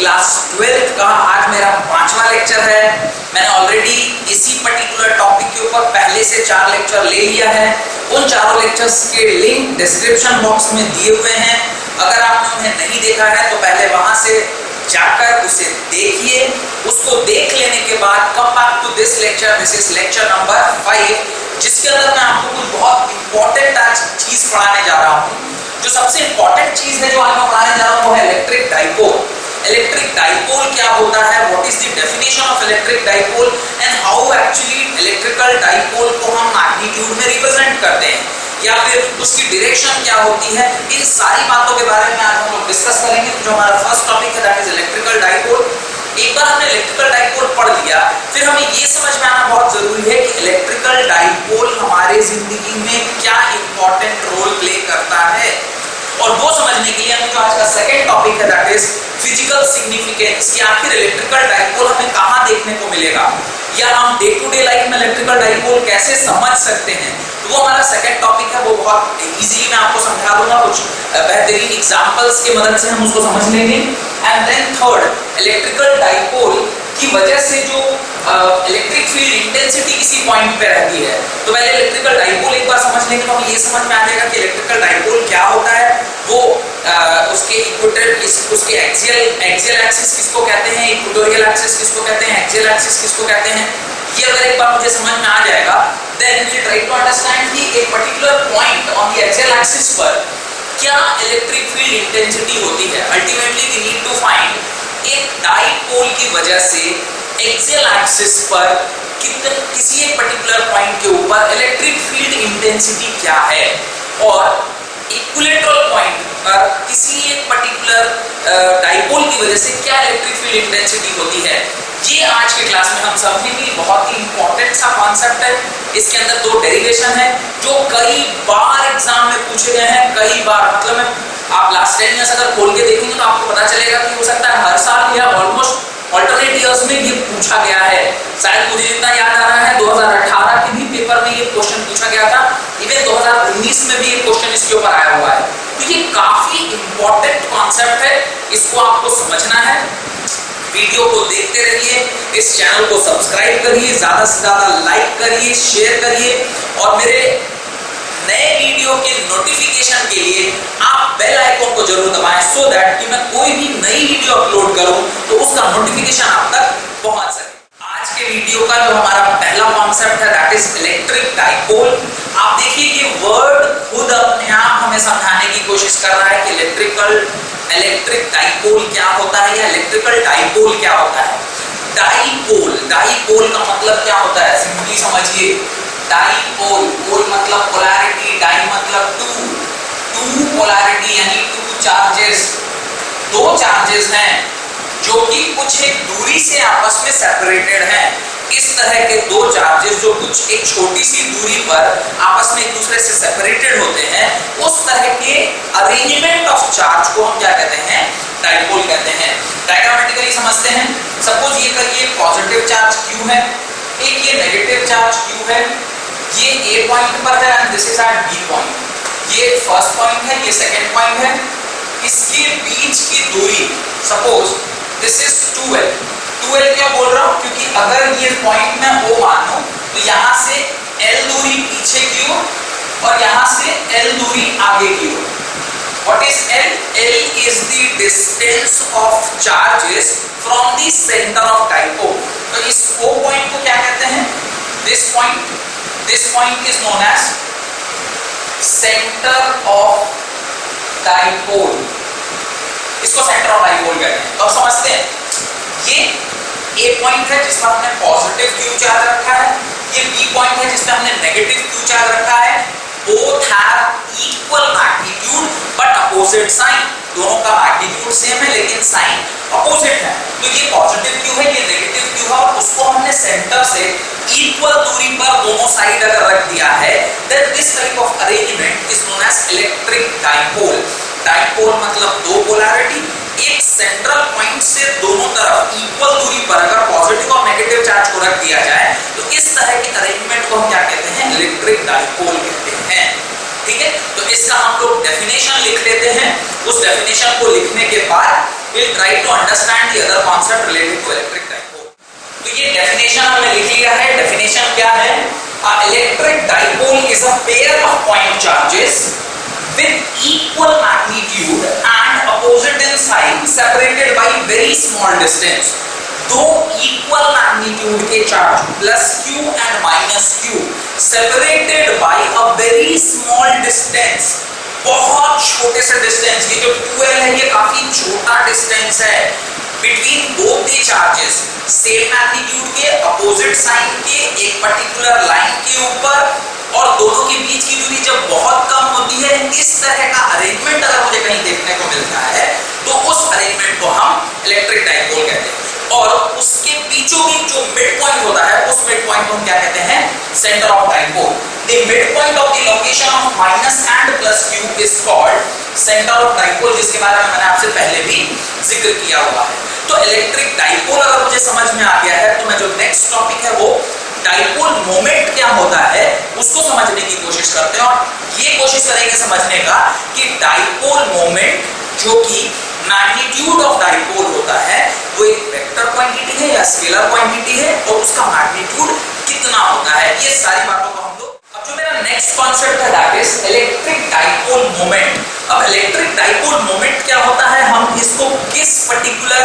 Class 12th का आज मेरा 5वां लेक्चर है। मैंने ऑलरेडी इसी पर्टिकुलर टॉपिक के ऊपर पहले से 4 लेक्चर ले लिया है। उन चारों लेक्चर्स के लिंक डिस्क्रिप्शन बॉक्स में दिए हुए हैं। अगर आपने उन्हें नहीं देखा है तो पहले वहां से जाकर उसे देखिए। उसको देख लेने के बाद come back to this lecture, this is lecture number 5, जिसके अंदर मैं आपको कुछ बहुत इंपॉर्टेंट चीज पढ़ाने जा रहा हूँ। जो सबसे इंपॉर्टेंट चीज है जो आज मैं पढ़ाने जा रहा हूँ वो है इलेक्ट्रिक डाइपोल। इलेक्ट्रिक डाइपोल क्या होता है, what is the definition of electric dipole and how actually electrical dipole को हम मैग्नीट्यूड में रिप्रेजेंट करते हैं या फिर उसकी डायरेक्शन क्या होती है। इन सारी बातों के बारे में आज हम लोग डिस्कस करेंगे। तो जो हमारा फर्स्ट टॉपिक है दैट इज इलेक्ट्रिकल डाइपोल। एक बार हमने इलेक्ट्रिकल डाइपोल पढ़ लिया, फिर हमें ये समझ में आना बहुत जरूरी है कि इलेक्ट्रिकल डाइपोल हमारे जिंदगी में क्या इंपॉर्टेंट रोल प्ले करता है। और वो समझने के लिए हमें जो आज का सेकंड टॉपिक है दैट इज फिजिकल सिग्निफिकेंस, कि आखिर इलेक्ट्रिकल डाइपोल हमें कहाँ देखने को मिलेगा या हम डे टू डे लाइफ में इलेक्ट्रिकल डाइपोल कैसे समझ सकते हैं। तो वो हमारा सेकंड टॉपिक है, वो बहुत इजीली मैं आपको समझा दूंगा। कुछ बेहतरीन एग्जांपल्स की मदद से हम उसको समझ लेंगे। And then third, electrical dipole की वजह से जो इलेक्ट्रिक फील्ड इंटेंसिटी किसी पॉइंट पे रहती है। तो पहले इलेक्ट्रिकल डाइपोल एक बार समझ लेंगे तो हमें ये समझ में आ जाएगा कि इलेक्ट्रिकल डाइपोल क्या होता है। वो उसके इक्वेटर, उसके एक्सियल एक्सिस किसको कहते हैं, इक्वेटोरियल एक्सिस किसको कहते हैं, एक्सियल एक्सिस किसको कहते हैं। ये अगर एक बार मुझे समझ में आ जाएगा then we try to understand कि एक particular point on the axial axis पर क्या इलेक्ट्रिक फील्ड इंटेंसिटी होती है। Ultimately we need to find एक डाइपोल की वजह से एक्सियल एक्सिस पर किसी एक पर्टिकुलर पॉइंट के ऊपर इलेक्ट्रिक फील्ड इंटेंसिटी क्या है और इक्विलेटरल पॉइंट पर किसी एक पर्टिकुलर डाइपोल की वजह से क्या इलेक्ट्रिक फील्ड इंटेंसिटी होती है। ये आज के क्लास में हम समझेंगे। बहुत ही इंपॉर्टेंट सा कॉन्सेप्ट है। इसके अंदर 2 डेरिवेशन है जो कई बार एग्जाम में पूछे गए हैं, कई बार, मतलब आप लास्ट 10 ईयर्स अगर खोल के देखेंगे तो आपको पता चलेगा कि हो सकता है हर साल या ऑलमोस्ट ऑल्टरनेट ईयर्स में ये पूछा गया है। शायद मुझे जितना याद आ रहा है 2018 के भी पेपर में ये क्वेश्चन पूछा गया था। इवन 2019 में भी ये क्वेश्चन इसके ऊपर आया हुआ है। तो ये काफी इंपॉर्टेंट कॉन्सेप्ट है, इसको आपको समझना है। वीडियो को देखते रहिए, इस चैनल को सब्सक्राइब करिए, ज्यादा से ज्यादा लाइक करिए, शेयर करिए और मेरे नए वीडियो के नोटिफिकेशन के लिए आप बेल आइकन को जरूर दबाएं सो दैट कि मैं कोई भी नई वीडियो अपलोड करूं तो उसका नोटिफिकेशन आप तक पहुंच सके। आज के वीडियो का जो हमारा पहला कॉन्सेप्ट है दैट इज इलेक्ट्रिक डाइपोल। आप देखिए कि वर्ड खुद अपने आप हमें समझाने की कोशिश कर रहा है कि इलेक्ट्रिक डाइपोल क्या होता है या इलेक्ट्रिकल डाइपोल क्या होता है। डाइपोल का मतलब क्या होता है, सिंपली समझिए। डाइपोल, पोल मतलब पोलैरिटी, डाई मतलब टू पोलैरिटी यानी 2 चार्जेस, 2 चार्जेस हैं जो कि कुछ एक दूरी से आपस में सेपरेटेड हैं। इस तरह के 2 चार्जेस जो कुछ एक छोटी सी दूरी पर आपस में एक दूसरे से सेपरेटेड होते हैं, उस तरह के अरेंजमेंट ऑफ चार्ज को हम क्या कहते हैं, डाइपोल कहते हैं। डायग्रामेटिकली समझते हैं। सपोज ये करिए पॉजिटिव चार्ज Q है, एक ये नेगेटिव चार्ज Q है। ये A पॉइंट पर है and this is at B point. ये फर्स्ट पॉइंट है, ये सेकंड पॉइंट है। इसके बीच की दूरी सपोज दिस इज 2L क्या बोल रहा हूं, क्योंकि अगर ये पॉइंट मैं O मानूं तो यहां से L दूरी पीछे की ओर और यहां से L दूरी आगे की ओर। What is L? L is the distance of charges from the center of dipole. तो इस O पॉइंट को क्या कहते हैं, this point is known as center of dipole. इसको सेंटर ऑफ डाइपोल कहते हैं। तो अब समझते हैं, ये A पॉइंट है जिसमें हमने पॉजिटिव Q चार्ज रखा है, ये B पॉइंट है जिसमें हमने नेगेटिव Q चार्ज रखा है। Both have equal magnitude but opposite sign. दोनों का मैग्नीट्यूड सेम है लेकिन साइन अपोजिट है। तो ये पॉजिटिव Q है, ये नेगेटिव Q है और उसको हमने सेंटर से इक्वल दूरी पर दोनों साइड अगर रख दिया है then this type of arrangement is known as electric dipole. Dipole मतलब 2 पोलैरिटी, एक सेंट्रल पॉइंट से दोनों तरफ इक्वल दूरी पर अगर पॉजिटिव और नेगेटिव चार्ज को रख दिया जाए तो इस तरह के अरेंजमेंट को हम क्या कहते हैं, इलेक्ट्रिक डाइपोल कहते हैं। ठीक है, तो इसका हम लोग डेफिनेशन लिख लेते हैं। उस डेफिनेशन को लिखने के बाद we'll try to understand the other concept related to electric dipole. तो ये definition हमने लिख लिया है. Definition क्या है? Electric dipole is a pair of point charges with equal magnitude and opposite in sign separated by very small distance. दो equal magnitude के charge plus q and minus q separated by a very small distance, बहुत छोटे से distance. ये जो 2l है ये काफी छोटा डिस्टेंस है between both the charges, same magnitude के अपोजिट साइन के एक पर्टिकुलर लाइन के ऊपर, और दोनों के बीच की दूरी जब बहुत कम होती है, इस तरह का अरेंजमेंट अगर मुझे कहीं देखने को मिलता है तो उस अरेंजमेंट को हम इलेक्ट्रिक डाइपोल कहते हैं. और उसके बीचों बीच जो मिड पॉइंट होता है उस मिड पॉइंट को हम क्या कहते हैं? Centre of dipole. The mid point of the location of minus and plus q is called centre of dipole, जिसके बारे में मैंने आपसे पहले भी जिक्र किया हुआ है. तो इलेक्ट्रिक डाइपोल अगर मुझे समझ में आ गया है तो मैं जो नेक्स्ट टॉपिक है वो डाइपोल मोमेंट क्या होता है उसको समझने की कोशिश करते हैं, और ये कोशिश करेंगे समझने का कि डाइपोल मोमेंट जो कि मैग्नीट्यूड ऑफ डाइपोल होता है वो एक वेक्टर क्वांटिटी है या स्केलर क्वांटिटी है, और उसका मैग्नीट्यूड कितना होता है. ये सारी बातों को हम लोग. अब जो मेरा नेक्स्ट कॉन्सेप्ट है that is electric dipole moment. अब इलेक्ट्रिक डाइपोल मोमेंट क्या होता है, हम इसको किस पर्टिकुलर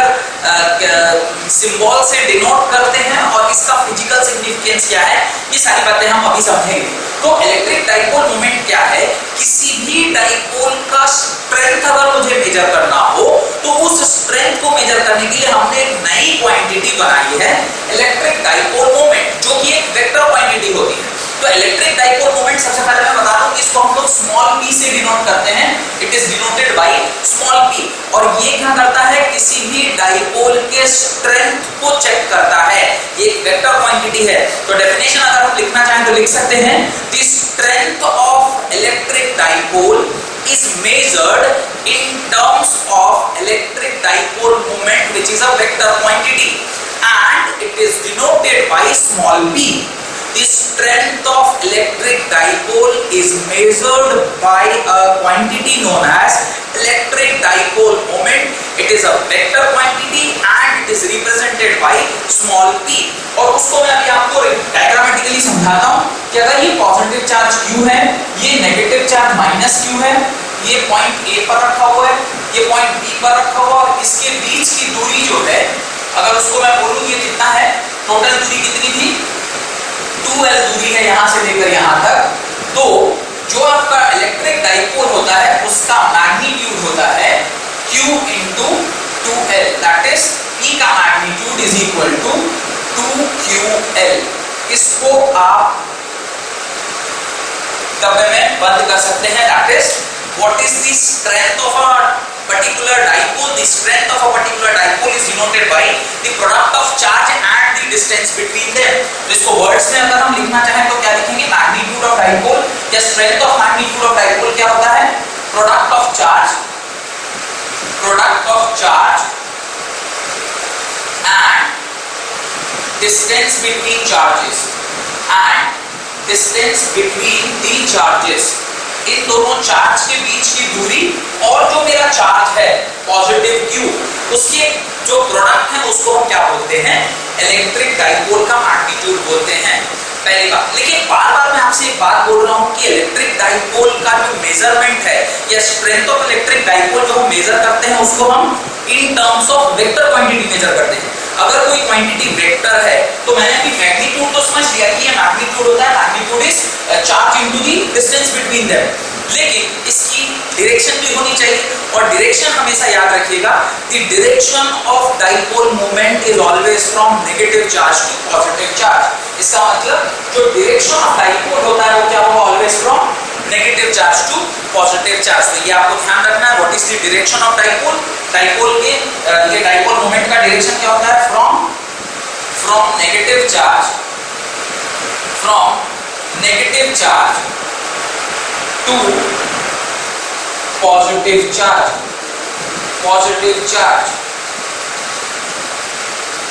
सिंबल से डिनोट करते हैं और इसका फिजिकल सिग्निफिकेंस क्या है, ये सारी बातें हम अभी समझेंगे. तो इलेक्ट्रिक डाइपोल मोमेंट क्या है? किसी भी डाइपोल का स्ट्रेंथ अगर मुझे मेजर करना हो तो उस स्ट्रेंथ को मेजर करने के लिए हमने एक नई क्वांटिटी बनाई है इलेक्ट्रिक डाइपोल मोमेंट, जो कि एक वेक्टर क्वांटिटी होती है. तो इलेक्ट्रिक डाइपोल मोमेंट सबसे पहले मैं बता दूं कि इसको हम लोग स्मॉल p से डिनोट करते हैं. It is denoted by small p, और ये क्या करता है? किसी भी डाइपोल के स्ट्रेंथ को चेक करता है. ये एक वेक्टर क्वांटिटी है. तो डेफिनेशन अगर हम लिखना चाहें तो लिख सकते हैं the strength of electric dipole is measured in terms of electric dipole moment, which is a vector quantity, and it is denoted by small p. The strength of electric dipole is measured by a quantity known as electric dipole moment. It is a vector quantity and it is represented by small p. और उसको मैं अभी आपको diagrammatically समझाता हूँ कि अगर ये पॉजिटिव चार्ज q है, ये नेगेटिव चार्ज माइनस q है, ये पॉइंट A पर रखा हुआ है, ये पॉइंट B पर रखा हुआ है, और इसके बीच की दूरी जो है अगर उसको मैं बोलूँ ये कितना है, टोटल दूरी कितनी थी? 2l दूरी है यहाँ से लेकर यहाँ तक. तो जो आपका इलेक्ट्रिक डाइपोल होता है उसका मैग्नीट्यूड होता है q into 2l, that is p का magnitude is equal to 2ql. इसको आप डब्बे में बंद कर सकते हैं. That is what is the strength of a particular dipole? The strength of a particular dipole is denoted by the product of charge and the distance between them. तो इसको वर्ड्स में अगर हम लिखना चाहें तो क्या लिखेंगे? मैग्नीट्यूड ऑफ डाइपोल या strength of magnitude of dipole क्या होता है? Product of charge and distance between charges इन दोनों चार्ज के बीच की दूरी और जो मेरा चार्ज है पॉजिटिव q, उसके जो प्रोडक्ट है उसको हम क्या बोलते हैं? इलेक्ट्रिक डाइपोल का मैग्नीट्यूड बोलते हैं. पहली बात. लेकिन बार बार मैं आपसे एक बात बोल रहा हूँ कि इलेक्ट्रिक डाइपोल का जो मेजरमेंट है या स्ट्रेंथ ऑफ इलेक्ट्रिक डाइपोल जो हम मेजर करते हैं उसको हम in terms of vector quantity measure करते हैं. अगर कोई क्वांटिटी वेक्टर है तो मैंने अभी मैग्नीट्यूड तो समझ लिया कि ये मैग्नीट्यूड होता है, magnitude is charge into the distance between them, लेकिन इसकी डायरेक्शन भी होनी चाहिए. और डायरेक्शन हमेशा याद रखिएगा, the direction of dipole moment is always from negative charge to positive charge. इसका मतलब जो डायरेक्शन ऑफ डाइपोल होता है वो क्या होगा? Always from negative charge to positive charge. तो ये आपको ध्यान रखना है. What is the direction of dipole? Dipole के ये डाइपोल मोमेंट का डायरेक्शन क्या होता है? From negative charge to positive charge.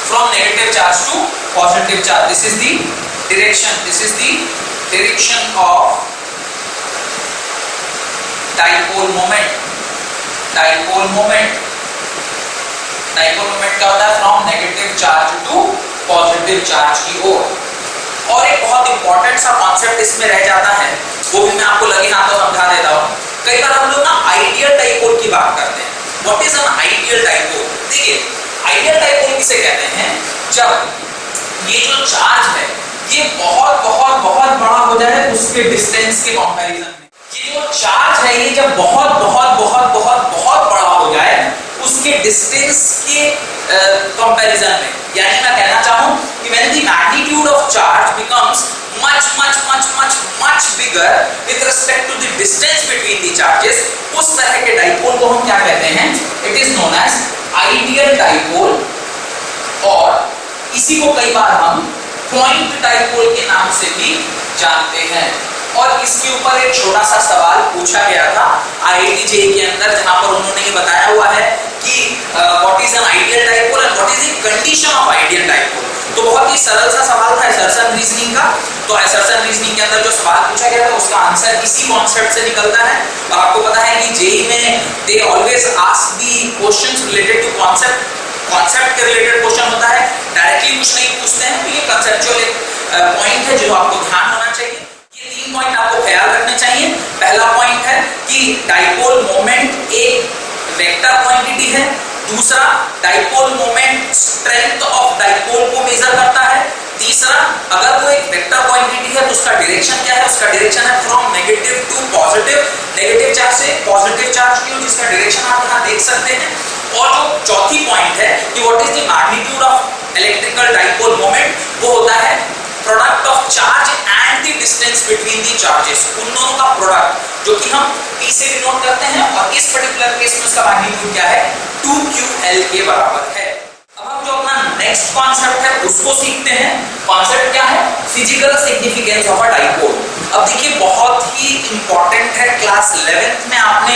From negative charge to positive charge. This is the direction of dipole moment. Dipole moment क्या होता है? From negative charge to positive charge की ओर। और एक बहुत इंपॉर्टेंट सा कॉन्सेप्ट इसमें रह जाता है, वो भी मैं आपको लगे हाथों समझा देता हूँ। कई बार हम लोग ना आइडियल डाइपोल की बात करते हैं। What is an ideal dipole? देखिए, आइडियल डाइपोल किसे कहते हैं? जब ये जो चार्ज है ये बहुत बहुत बहुत बड़ा हो जाए उसके डिस्टेंस के कंपैरिजन में। ये जो चार्ज है ये जब बहुत बहुत बहुत बहुत बहुत बड़ा हो जाए उसके डिस्टेंस के कंपैरिजन में। यानी मैं कहना चाहूं कि when the magnitude of charge becomes much much much much much bigger with respect to the distance between the charges, उस तरह के डाइपोल को हम क्या कहते हैं? It is known as ideal dipole, और इसी को कई बार हम पॉइंट डाइपोल के नाम से भी जानते हैं। और इसके ऊपर एक छोटा सा सवाल पूछा गया था IIT JEE के अंदर, जहां पर उन्होंने ये बताया हुआ है कि what is an ideal dipole and what is the condition of ideal dipole. तो बहुत ही सरल सा सवाल था असर्शन रीजनिंग का। तो असर्शन रीजनिंग के अंदर जो सवाल पूछा गया था उसका आंसर इसी कॉन्सेप्ट से निकलता है। और आपको पता है कि JEE में they always ask the questions related to concept. Concept के रिलेटेड क्वेश्चन होता है, डायरेक्टली कुछ नहीं पूछते हैं। तो ये कंसेप्चुअल एक पॉइंट है जो आपको ध्यान होना चाहिए। ये 3 पॉइंट आपको ख्याल रखने चाहिए। पहला पॉइंट है कि डाइपोल मोमेंट एक वेक्टर क्वांटिटी है। दूसरा, dipole moment strength of dipole को मेजर करता है। तीसरा, अगर वो एक वेक्टर क्वांटिटी है तो उसका डायरेक्शन क्या है? उसका डायरेक्शन है from negative to positive, negative charge से पॉजिटिव चार्ज की ओर, जिसका डायरेक्शन आप यहां देख सकते हैं। और जो चौथी पॉइंट है कि what is the magnitude of electrical dipole moment, वो होता है product of charge and the distance between the charges. उन दोनों का प्रोडक्ट जो कि हम P से डिनोट करते हैं, और इस पर्टिकुलर केस में उसका मैग्नीट्यूड क्या है? 2QL के बराबर है। अब हम जो अपना नेक्स्ट कॉन्सेप्ट है उसको सीखते हैं। कॉन्सेप्ट क्या है? Physical significance of a dipole. अब देखिए, बहुत ही इंपॉर्टेंट है। क्लास 11th में आपने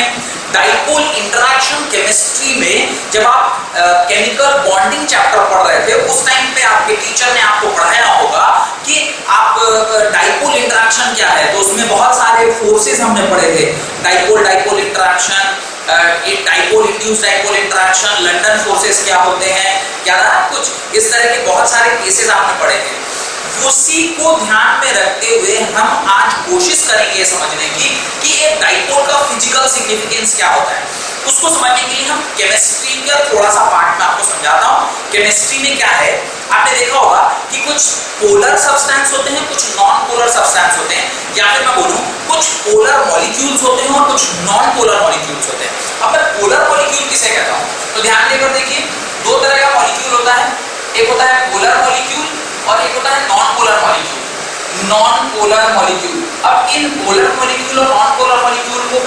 डाइपोल इंटरैक्शन केमिस्ट्री में जब आप केमिकल बॉन्डिंग चैप्टर पढ़ रहे थे, उस टाइम पे आपके टीचर ने आपको पढ़ाया होगा कि आप डाइपोल इंटरैक्शन क्या है। तो उसमें बहुत सारे फोर्सेस हमने पढ़े थे, dipole dipole interaction, dipole induce dipole interaction, London forces क्या होते हैं, याद है कुछ इस तरह के बहुत सारे केसेस आपने पढ़े थे। उसी को ध्यान में रखते हुए हम आज कोशिश करेंगे समझने की कि एक डाइपोल का फिजिकल सिग्निफिकेंस क्या होता है। उसको समझने के लिए हम केमिस्ट्री का थोड़ा सा पार्ट में आपको समझाता हूँ। केमिस्ट्री में क्या है, आपने देखा होगा कि कुछ पोलर सब्सटेंस होते हैं, कुछ नॉन पोलर सब्सटेंस होते हैं, या फिर मैं बोलूं कुछ पोलर मॉलिक्यूल्स होते हैं और कुछ नॉन पोलर मॉलिक्यूल्स होते हैं। अब मैं पोलर मॉलिक्यूल किसे कहता हूँ, तो ध्यान देकर देखिए, 2 तरह का मॉलिक्यूल होता है। एक होता है पोलर मॉलिक्यूल और एक होता है non polar molecule. Non polar molecule, अब इन पोलर मॉलिक्यूल और नॉन पोलर मॉलिक्यूल को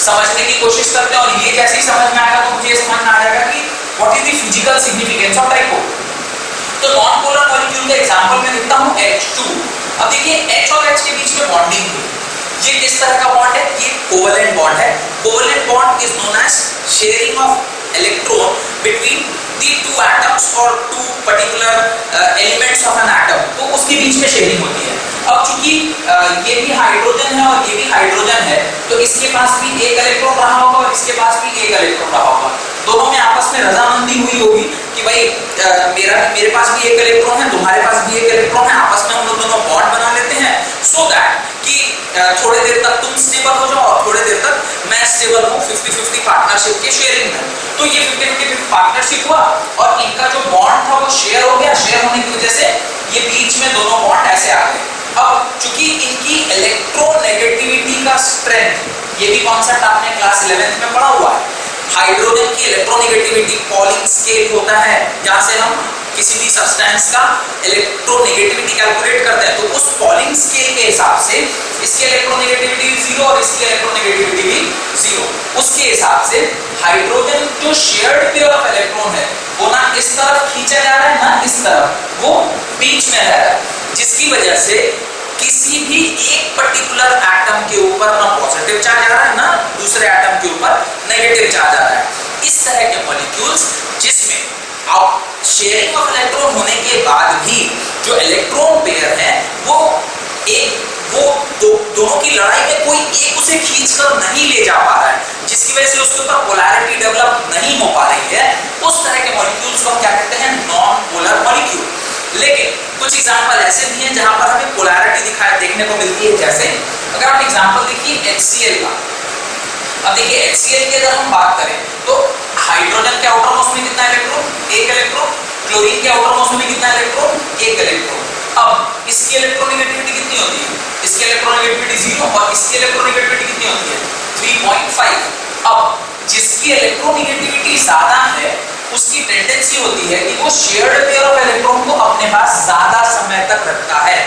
समझने की कोशिश करते हैं, और ये जैसे ही समझ में आएगा तो मुझे समझ में आ जाएगा कि what is the physical significance of dipole. तो नॉन पोलर मॉलिक्यूल का एग्जांपल मैं लिखता हूं H2। अब देखिए, H और H के बीच में बॉन्डिंग है। ये किस तरह का बॉन्ड है? ये कोवेलेंट बॉन्ड है। Covalent bond is known as sharing of electron between the 2 atoms और 2 particular elements of an atom, तो उसके बीच में शेयरिंग होती है। अब चूंकि ये भी हाइड्रोजन है और ये भी हाइड्रोजन है, तो इसके पास भी एक इलेक्ट्रॉन रहा होगा और इसके पास भी एक इलेक्ट्रॉन रहा होगा। दोनों में आपस में रजामंदी हुई होगी कि भाई मेरे पास भी एक इलेक्ट्रॉन है, तुम्हारे पास भी एक इलेक्ट्रॉन है, आपस में हम लोग दोनों बॉन्ड बना लेते हैं, सो दैट कि थोड़े देर तक तुम स्टेबल हो जाओ और थोड़े देर तक मैं स्टेबल हूँ 50-50 पार्टनरशिप के शेयरिंग में। तो ये 50-50 पार्टनरशिप हुआ और इनका जो बॉन्ड था वो शेयर हो गया। शेयर होने की वजह से ये बीच में दोनों बॉन्ड ऐसे आ गए। अब चूंकि इनकी इलेक्ट्रोनेगेटिविटी का स्ट्रेंथ, ये भी कॉन्सेप्ट आपने क्लास 11th में पढ़ा हुआ है। हाइड्रोजन की इलेक्ट्रोनेगेटिविटी पॉलिंग स्केल होता है, जहां से हम किसी भी सब्सटेंस का इलेक्ट्रोनेगेटिविटी कैलकुलेट करते हैं। तो उस पॉलिंग स्केल के हिसाब से इसकी इलेक्ट्रोनेगेटिविटी 0 और इसकी इलेक्ट्रोनेगेटिविटी भी 0। उसके हिसाब से हाइड्रोजन जो शेयर्ड पेयर ऑफ इलेक्ट्रॉन है वो ना इस तरफ खींचा जा रहा है ना इस तरफ, वो बीच में रह रहा है, जिसकी वजह से किसी भी एक पर्टिकुलर एटम के ऊपर ना पॉजिटिव चार्ज आ रहा है ना दूसरे एटम के ऊपर नेगेटिव चार्ज आ रहा है। इस तरह के मॉलिक्यूल्स जिसमें अब शेयरिंग ऑफ इलेक्ट्रॉन होने के बाद भी जो इलेक्ट्रॉन पेयर है वो दोनों की लड़ाई में कोई एक उसे खींचकर नहीं ले जा पा रहा है, जिसकी वजह से उसके ऊपर पोलैरिटी डेवलप नहीं हो पा रही है, उस तरह के मॉलिक्यूल्स को हम क्या कहते हैं, नॉन पोलर मॉलिक्यूल। लेकिन कुछ एग्जांपल ऐसे भी हैं जहां पर हमें पोलैरिटी दिखाई देखने को मिलती है, जैसे अगर आप एग्जांपल देखिए HCl का। अब देखिए HCl की अगर हम बात करें तो हाइड्रोजन के आउटर मोस्ट में कितना इलेक्ट्रॉन, एक इलेक्ट्रॉन, क्लोरीन के आउटर मोस्ट में भी कितना इलेक्ट्रॉन, एक इलेक्ट्रॉन। अब इसकी इलेक्ट्रोनेगेटिविटी कितनी होती है, इसकी इलेक्ट्रोनेगेटिविटी 0 और इसकी इलेक्ट्रोनेगेटिविटी कितनी होती है 3.5। अब जिसकी इलेक्ट्रोनेगेटिविटी ज्यादा है उसकी टेंडेंसी होती है कि वो शेयर्ड पेयर ऑफ इलेक्ट्रॉन को अपने पास ज्यादा समय तक रखता है।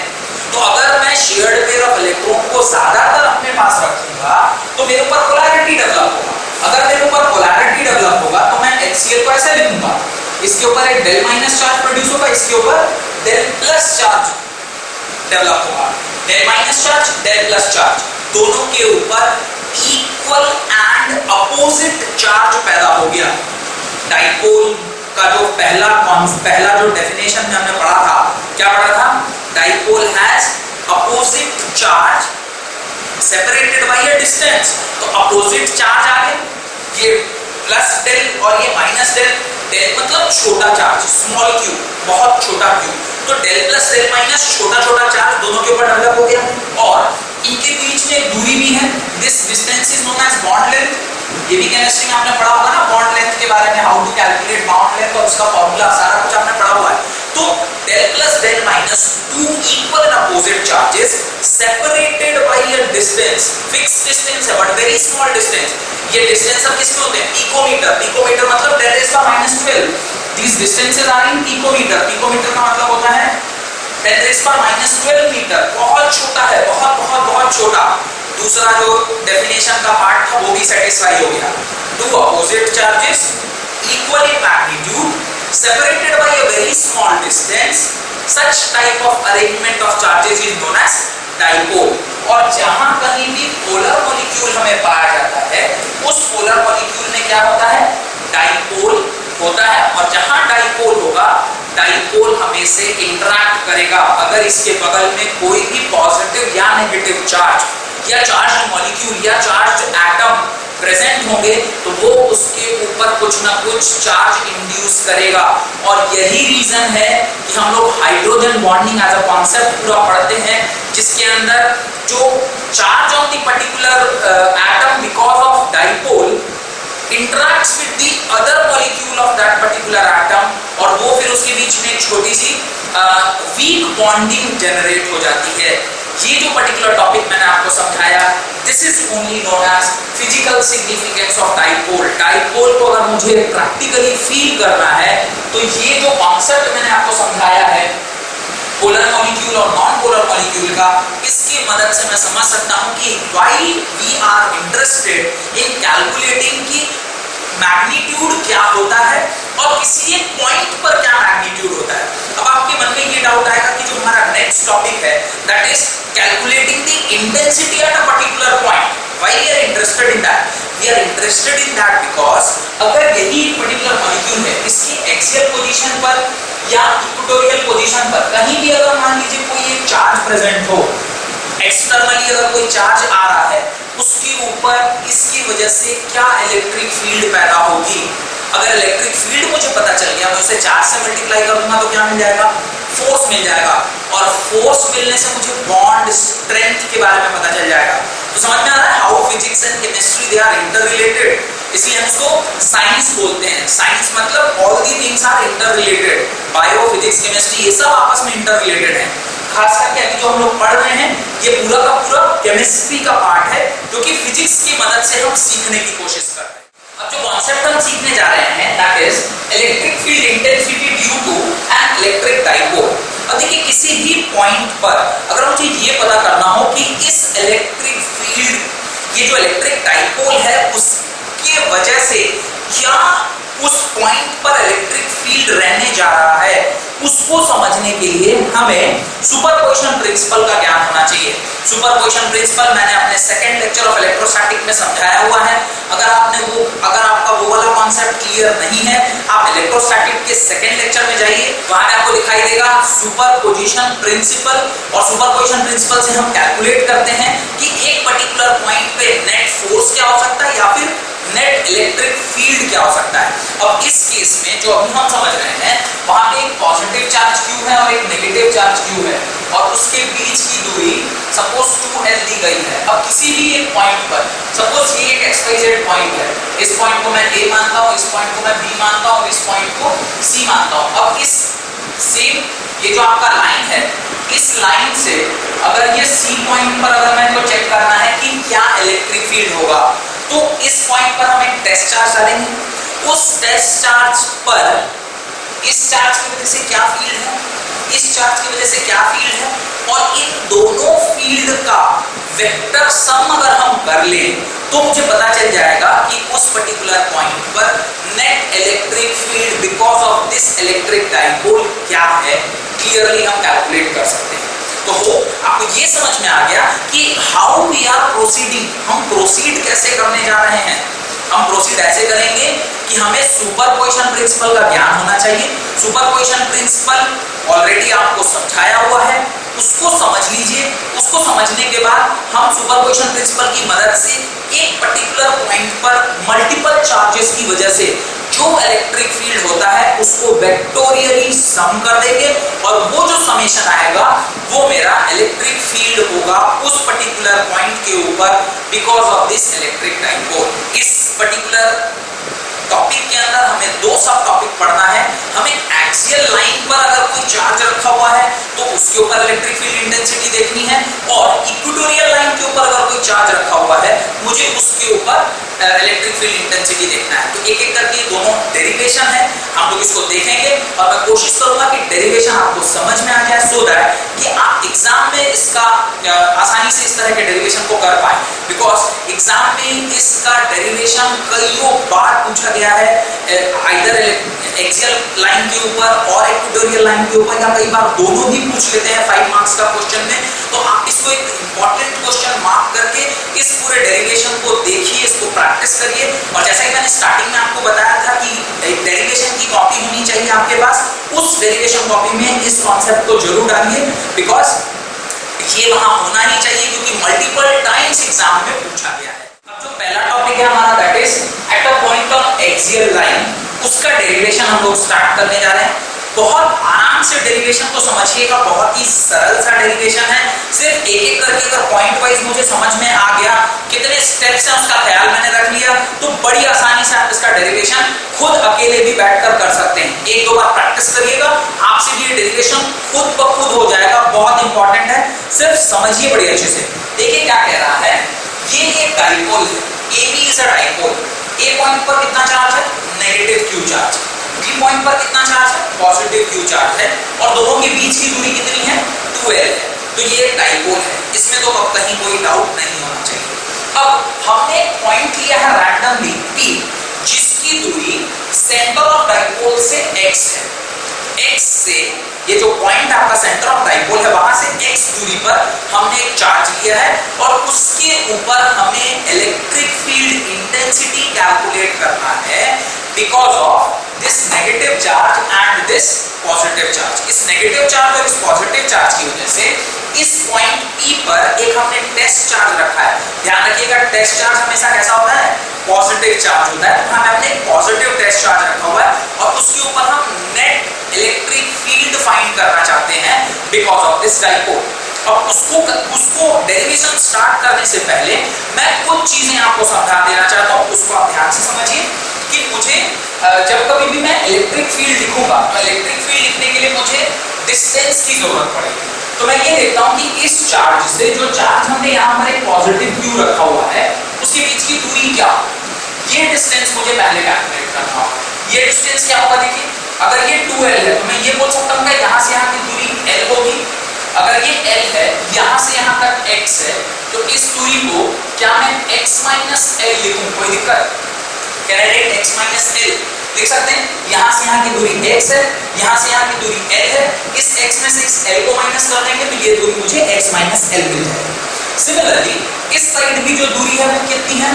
तो अगर मैं शेयर्ड पेयर ऑफ इलेक्ट्रॉन को ज्यादातर अपने पास रखूंगा तो मेरे ऊपर पोलैरिटी डेवलप होगा। अगर मेरे ऊपर पोलैरिटी डेवलप होगा तो मैं HCl को ऐसे लिखूंगा, इसके ऊपर एक डेल माइनस चार्ज प्रोड्यूस होगा, इसके ऊपर डेल प्लस चार्ज डेवलप होगा। Del minus charge, del plus charge, दोनों के ऊपर इक्वल एंड अपोजिट चार्ज पैदा हो गया। डाइपोल का जो पहला जो डेफिनेशन में हमने पढ़ा था, क्या पढ़ा था, dipole has opposite charge separated by a distance. तो अपोजिट चार्ज आ गए, ये प्लस डेल और ये माइनस डेल। डेल मतलब छोटा चार्ज, स्मॉल क्यू, बहुत छोटा क्यू। तो डेल प्लस डेल माइनस छोटा छोटा चार्ज दोनों के ऊपर डेवलप हो गया और इनके बीच में एक दूरी भी है। This distance is known as bond length. ये भी केमिस्ट्री में आपने पढ़ा होगा ना, बॉन्ड लेंथ के बारे में, how to calculate bond length और उसका फॉर्मूला सारा कुछ आपने पढ़ा हुआ है। तो del plus del minus, two equal and opposite charges separated by a distance, fixed distance है बट वेरी स्मॉल डिस्टेंस। ये डिस्टेंस अब किसमें होते हैं, पिकोमीटर। पिकोमीटर मतलब 10⁻12। These distances are in picometer. Picometer का मतलब होता है 10⁻12 मीटर। बहुत छोटा है, बहुत बहुत बहुत छोटा। दूसरा जो डेफिनेशन का पार्ट था वो भी सेटिस्फाई हो गया। Two opposite charges equal in magnitude separated by a very small distance, such type of arrangement of charges is known as dipole। और जहां कहीं भी पोलर मॉलिक्यूल हमें पाया जाता है उस पोलर मॉलिक्यूल में क्या होता है, डाइपोल होता है। और जहां डाइपोल होगा, डाइपोल हमें से इंटरैक्ट करेगा। अगर इसके बगल में कोई भी पॉजिटिव या नेगेटिव चार्ज या चार्ज मॉलिक्यूल या चार्ज एटम प्रेजेंट होंगे तो वो उसके ऊपर कुछ ना कुछ चार्ज इंड्यूस करेगा। और यही रीजन है कि हम लोग hydrogen bonding as a concept पूरा पढ़ते हैं, जिसके अंदर जो charge on the particular atom because of dipole interacts with the other molecule of that particular atom और वो फिर उसके बीच में एक छोटी सी वीक बॉन्डिंग जनरेट हो जाती है। ये जो पर्टिकुलर टॉपिक मैंने आपको समझाया, this is only known as physical significance of dipole. Dipole को अगर मुझे प्रैक्टिकली फील करना है तो ये जो कॉन्सेप्ट मैंने आपको समझाया है पोलर मॉलिक्यूल और नॉन पोलर मॉलिक्यूल का, इसकी मदद से मैं समझ सकता हूं कि why we are interested in calculating की मैग्नीट्यूड क्या होता है और किसी एक पॉइंट पर क्या मैग्नीट्यूड होता है। अब आपके मन में ये डाउट आएगा कि जो हमारा नेक्स्ट टॉपिक है that is calculating the intensity at a particular point. Why we are interested in that, we are interested in that because अगर यही पर्टिकुलर मॉलिक्यूल है, इसकी एक्सियल पोजीशन पर या इक्वेटोरियल पोजीशन पर कहीं भी अगर मान लीजिए कोई एक चार्ज प्रेजेंट हो, एक्सटर्नली अगर कोई चार्ज आ रहा है, उसके ऊपर इसकी वजह से क्या इलेक्ट्रिक फील्ड पैदा होगी। अगर इलेक्ट्रिक फील्ड मुझे पता चल गया, मैं उसे चार्ज से मल्टीप्लाई कर दूंगा तो क्या मिल जाएगा, फोर्स मिल जाएगा। और फोर्स मिलने से मुझे बॉन्ड स्ट्रेंथ के बारे में पता चल जाएगा। तो समझ में आ रहा है how physics and chemistry they are inter related. इसलिए हम उसको साइंस बोलते हैं। साइंस मतलब all the things are inter related. Bio, physics, chemistry ये सब आपस में इंटर रिलेटेड है। खास करके अभी जो हम लोग पढ़ रहे हैं ये पूरा का पूरा केमिस्ट्री का पार्ट है, जो कि फिजिक्स की मदद से हम सीखने की कोशिश कर रहे हैं। अब जो कॉन्सेप्ट हम सीखने जा रहे हैं that is electric field intensity due to an electric dipole. अब देखिए किसी भी पॉइंट पर अगर मुझे ये पता करना हो कि इस इलेक्ट्रिक फील्ड, ये जो इलेक्ट्रिक डाइपोल है उसके वजह से क्या उस पॉइंट पर इलेक्ट्रिक फील्ड रहने जा रहा है, उसको समझने के लिए हमें सुपरपोजिशन प्रिंसिपल का ज्ञान होना चाहिए। सुपरपोजिशन प्रिंसिपल मैंने अपने सेकंड लेक्चर ऑफ इलेक्ट्रोस्टैटिक में समझाया हुआ है। अगर आपका वो वाला कॉन्सेप्ट क्लियर नहीं है, आप इलेक्ट्रोस्टैटिक के सेकंड लेक्चर में जाइए, वहां पे आपको दिखाई देगा सुपरपोजिशन प्रिंसिपल। और सुपरपोजिशन प्रिंसिपल से हम कैलकुलेट करते हैं कि एक पर्टिकुलर पॉइंट पे फोर्स क्या हो सकता है या फिर नेट इलेक्ट्रिक फील्ड क्या हो सकता है। अब इस केस में जो अभी हम समझ रहे हैं वहां पे एक पॉजिटिव चार्ज Q है और एक नेगेटिव चार्ज Q है और उसके बीच की दूरी सपोज 2L दी गई है। अब किसी भी एक पॉइंट पर सपोज ये एक XYZ पॉइंट है, इस पॉइंट को मैं A मानता हूँ, इस पॉइंट को मैं B मानता हूँ, इस पॉइंट को C मानता हूँ। अब इस सेम ये जो आपका लाइन है, इस लाइन से अगर ये C पॉइंट पर अगर मेरे को चेक करना है कि क्या इलेक्ट्रिक फील्ड होगा, तो इस पॉइंट पर हम एक टेस्ट चार्ज डालेंगे। उस टेस्ट चार्ज पर इस चार्ज की वजह से क्या फील्ड है, इस चार्ज की वजह से क्या फील्ड है, और इन दोनों फील्ड का वेक्टर सम अगर हम कर लें तो मुझे पता चल जाएगा कि उस पर्टिकुलर पॉइंट पर net electric field because of this electric dipole क्या है, क्लियरली हम कैलकुलेट कर सकते हैं। तो आपको ये समझ में आ गया कि हाउ वी आर प्रोसीडिंग, हम प्रोसीड कैसे करने जा रहे हैं। हम प्रोसीड ऐसे करेंगे कि हमें सुपरपोजिशन प्रिंसिपल का ज्ञान होना चाहिए। सुपरपोजिशन प्रिंसिपल ऑलरेडी आपको समझाया हुआ है, उसको समझ लीजिए। उसको समझने के बाद हम सुपरपोजिशन प्रिंसिपल की मदद से एक पर्टिकुलर पॉइंट पर मल्टीपल चार्जेस की वजह से जो इलेक्ट्रिक फील्ड होता है उसको वेक्टोरियली सम कर देंगे और वो जो समेशन आएगा वो मेरा इलेक्ट्रिक फील्ड होगा उस पर्टिकुलर पॉइंट के ऊपर because of this electric dipole. इस पर्टिकुलर टॉपिक के अंदर हमें दो सब टॉपिक पढ़ना है। हमें एक्सियल लाइन पर अगर कोई चार्ज रखा हुआ है तो उसके ऊपर इलेक्ट्रिक फील्ड इंटेंसिटी देखनी है, और इक्वेटोरियल लाइन के ऊपर अगर कोई चार्ज रखा हुआ है मुझे उसके ऊपर इलेक्ट्रिक फील्ड इंटेंसिटी देखना है। तो एक एक करके दोनों डेरिवेशन है, हम लोग इसको देखेंगे और मैं कोशिश करूंगा कि डेरिवेशन आपको समझ में आ जाए सो दैट कि आप एग्जाम में इसका आसानी से इस तरह के डेरिवेशन को कर पाए। बिकॉज एग्जाम में इसका डेरिवेशन कईयों बार पूछा गया है, आइदर एक्सियल लाइन के ऊपर और इक्वेटोरियल लाइन के ऊपर, या कई बार दोनों भी पूछ लेते हैं 5 मार्क्स का क्वेश्चन में। तो आप इसको एक इंपॉर्टेंट क्वेश्चन मार्क करके इस पूरे डेरिवेशन को देखिए, इसको प्रैक्टिस करिए। और जैसा कि मैंने स्टार्टिंग में आपको बताया था कि एक डेरिवेशन की कॉपी होनी चाहिए आपके पास, उस डेरिवेशन कॉपी में इस कॉन्सेप्ट को जरूर डालिए बिकॉज ये वहां होना ही चाहिए क्योंकि मल्टीपल टाइम्स एग्जाम में पूछा गया है। अब जो पहला टॉपिक है हमारा that is at a point of axial line, उसका डेरिवेशन हम लोग स्टार्ट करने जा रहे हैं। बहुत आराम से डेरिवेशन को समझिएगा, बहुत ही सरल सा डेरिवेशन है। सिर्फ एक एक करके अगर पॉइंट वाइज मुझे समझ में आ गया कितने स्टेप्स हैं उसका ख्याल मैंने रख लिया तो बड़ी आसानी से आप इसका डेरिवेशन खुद अकेले भी बैठकर कर सकते हैं। एक दो बार प्रैक्टिस करिएगा, आपसे भी ये डेरिवेशन खुद ब खुद हो जाएगा। बहुत इंपॉर्टेंट है, सिर्फ समझिए बड़ी अच्छे से। देखिए क्या कह रहा है, ये एक डाइपोल है, AB is a dipole. A point पर कितना चार्ज है, negative Q charge. B point पर कितना चार्ज है, पॉजिटिव Q चार्ज है, और दोनों के बीच की दूरी कितनी है, 2L है। तो ये एक डाइपोल है, इसमें तो अब कहीं कोई डाउट नहीं होना चाहिए। अब हमने एक पॉइंट लिया है रैंडमली P, जिसकी दूरी सेंटर ऑफ डाइपोल से x है। x से ये जो पॉइंट आपका सेंटर ऑफ डाइपोल है वहां से x दूरी पर हमने एक चार्ज लिया है और उसके ऊपर हमें इलेक्ट्रिक फील्ड इंटेंसिटी कैलकुलेट करना है because of this negative charge and this positive charge. इस नेगेटिव चार्ज और इस पॉजिटिव चार्ज की वजह से इस पॉइंट P पर एक हमने टेस्ट चार्ज रखा है। ध्यान रखिएगा, टेस्ट चार्ज हमेशा कैसा होता है, पॉजिटिव चार्ज होता है। तो हमने एक पॉजिटिव टेस्ट चार्ज रखा हुआ है और उसके ऊपर हम नेट इलेक्ट्रिक फील्ड फाइंड करना चाहते हैं बिकॉज ऑफ दिस डाइपोल। अब उसको डेरिवेशन स्टार्ट करने से पहले मैं कुछ चीजें आपको समझा देना चाहता हूँ, उसको आप ध्यान से समझिए कि मुझे जब कभी भी मैं इलेक्ट्रिक फील्ड लिखूंगा तो इलेक्ट्रिक फील्ड लिखने के लिए मुझे डिस्टेंस की जरूरत पड़ेगी। तो मैं ये देखता हूँ कि इस चार्ज से, जो चार्ज हमने यहाँ पर एक पॉजिटिव Q रखा हुआ है, उसके बीच की दूरी क्या हो, ये डिस्टेंस मुझे पहले कैलकुलेट करना होगा। ये डिस्टेंस क्या होगा, देखिए अगर ये 2L है तो मैं ये बोल सकता हूँ कि यहाँ से यहाँ की दूरी L होगी। अगर ये L है, यहाँ से यहाँ तक x है, तो इस दूरी को क्या मैं x माइनस L लिखूं, कोई दिक्कत? Can I right x minus L? देख सकते हैं यहाँ से यहाँ की दूरी x है, यहाँ से यहाँ की दूरी L है, इस x में से इस L को माइनस कर देंगे तो ये दूरी मुझे x माइनस L मिल जाएगी। सिमिलरली इस साइड भी जो दूरी है वो कितनी है,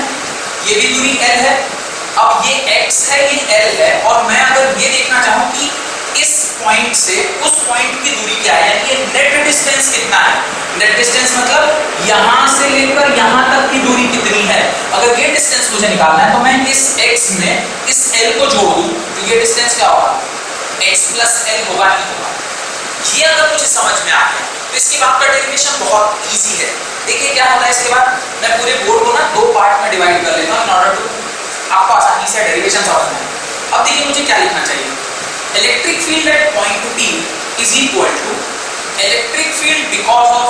ये भी दूरी L है। अब ये x है, ये L है, और मैं अगर ये देखना चाहूँ कि इस पॉइंट से उस पॉइंट की दूरी क्या है, यानी ये नेट डिस्टेंस कितना है। नेट डिस्टेंस मतलब यहां से लेकर यहां तक की दूरी कितनी है। अगर ये डिस्टेंस मुझे निकालना है तो मैं इस x में इस l को जोड़ दूं तो ये डिस्टेंस क्या होगा, x प्लस l होगा ही होगा। ये अगर मुझे समझ में आ गया तो इसके बाद का डेरिवेशन बहुत इजी है। देखिए क्या होता है, इसके बाद मैं पूरे बोर्ड को ना दो पार्ट में डिवाइड कर लेता हूं इन ऑर्डर टू आपको आसानी से डेरिवेशन समझ में आए। अब देखिए मुझे क्या लिखना चाहिए, electric field at point P is equal to electric field because of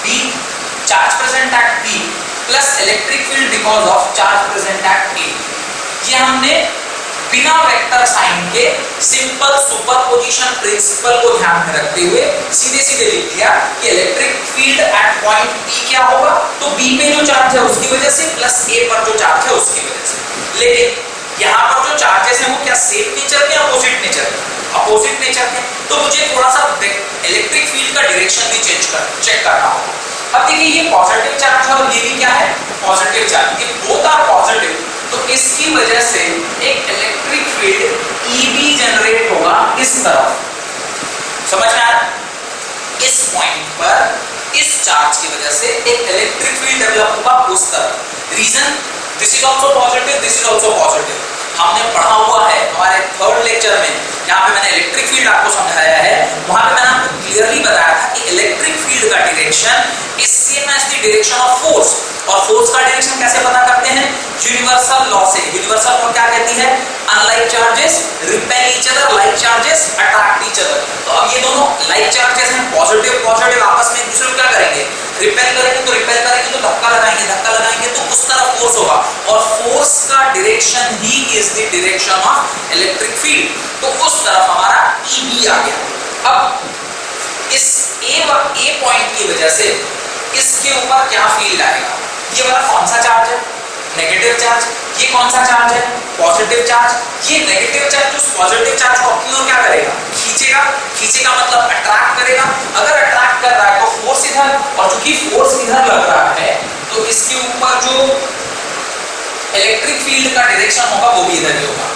B charge present at P plus electric field because of charge present at A। ये हमने बिना वेक्टर साइन के सिंपल सुपरपोजिशन प्रिंसिपल को ध्यान में रखते हुए सीधे सीधे लिख दिया कि electric field at point P क्या होगा, तो B पे जो चार्ज है उसकी वजह से प्लस A पर जो चार्ज है उसकी वजह से। लेकिन यहाँ पर जो चार्जेस हैं वो क्या सेम नेचर के अपोजिट नेचर के, अपोजिट नेचर के, तो मुझे थोड़ा सा इलेक्ट्रिक फील्ड का डायरेक्शन भी चेक करना होगा। अब देखिए ये पॉजिटिव चार्ज है और ये भी क्या है, पॉजिटिव चार्ज, ये बोथ आर पॉजिटिव, तो इसकी वजह से एक इलेक्ट्रिक फील्ड EB जनरेट होगा इस तरफ, समझ में आया। इस पॉइंट पर इस चार्ज की वजह से एक इलेक्ट्रिक फील्ड डेवलप होगा उस तरफ। Region, this is also positive, this is also positive. हमने पढ़ा हुआ है हमारे थर्ड लेक्चर में, जहां पे मैंने इलेक्ट्रिक फील्ड आपको समझाया है, वहां पे मैंने आपको क्लियरली बताया था कि इलेक्ट्रिक फील्ड का direction is same as the direction of force. और फोर्स का डायरेक्शन कैसे पता करते हैं, यूनिवर्सल लॉ से। यूनिवर्सल लॉ क्या कहती है, unlike charges repel each other, like charges attract each other. तो अब ये दोनों लाइक चार्जेस हैं, पॉजिटिव पॉजिटिव आपस में एक दूसरे को क्या करेंगे, रिपेल करेंगे, तो रिपेल करेंगे तो धक्का लगाएंगे, धक्का लगाएंगे तो उस तरफ फोर्स होगा, और फोर्स का direction he is the direction of electric field. तो उस तरफ हमारा EB आ गया। अब इस A पॉइंट की वजह से इसके ऊपर क्या फील्ड आएगा, ये वाला कौन सा चार्ज है, नेगेटिव चार्ज, ये कौन सा चार्ज है, पॉजिटिव चार्ज। ये नेगेटिव चार्ज उस पॉजिटिव चार्ज को अपनी ओर क्या करेगा, खींचेगा, खींचेगा मतलब अट्रैक्ट करेगा। अगर अट्रैक्ट कर रहा है तो फोर्स इधर, और चूंकि फोर्स इधर लग रहा है तो इसके ऊपर जो इलेक्ट्रिक फील्ड का डायरेक्शन होगा वो भी इधर ही होगा।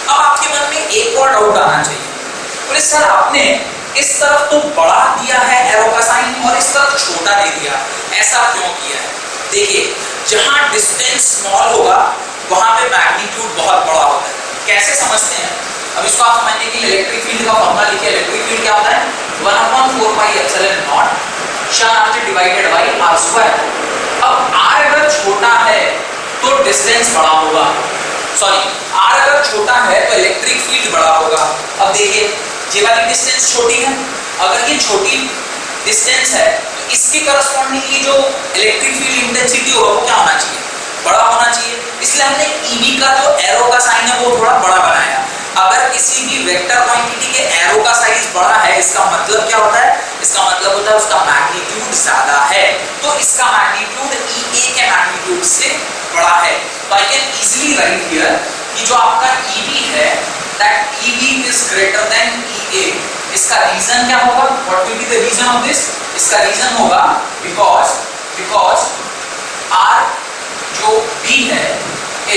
अब आपके मन में एक और डाउट आना चाहिए, बोले सर आपने इस तरफ तो बड़ा दिया है एरो का साइन और इस तरफ छोटा दे दिया, ऐसा क्यों किया है। देखिए जहां डिस्टेंस स्मॉल होगा वहां पे मैग्नीट्यूड बहुत बड़ा होता है। कैसे समझते हैं, अब इसको आप समझने के लिए इलेक्ट्रिक फील्ड का फॉर्मूला लिखिए। इलेक्ट्रिक फील्ड क्या होता है, 1/4πε0 चार्ज डिवाइडेड बाय r²। अब r अगर छोटा है तो डिस्टेंस बड़ा होगा, सॉरी r अगर छोटा है तो इलेक्ट्रिक फील्ड बड़ा होगा। अब देखिए ये वाली डिस्टेंस छोटी है, अगर ये छोटी डिस्टेंस है तो इसके करस्पॉन्डिंगली जो इलेक्ट्रिक फील्ड इंटेंसिटी होगा वो क्या होना चाहिए, बड़ा होना चाहिए। इसलिए हमने EB का जो एरो का साइन है वो थोड़ा बड़ा बनाया। अगर किसी भी वेक्टर क्वांटिटी के एरो का साइज बड़ा है इसका मतलब क्या होता है, इसका मतलब होता है उसका मैग्नीट्यूड ज्यादा है, तो इसका मैग्नीट्यूड EA के मैग्नीट्यूड से बड़ा है। तो I can easily right here कि जो आपका EB है that EB is greater than EA। इसका रीजन क्या होगा, what will be the reason of this, इसका रीजन होगा because R जो B है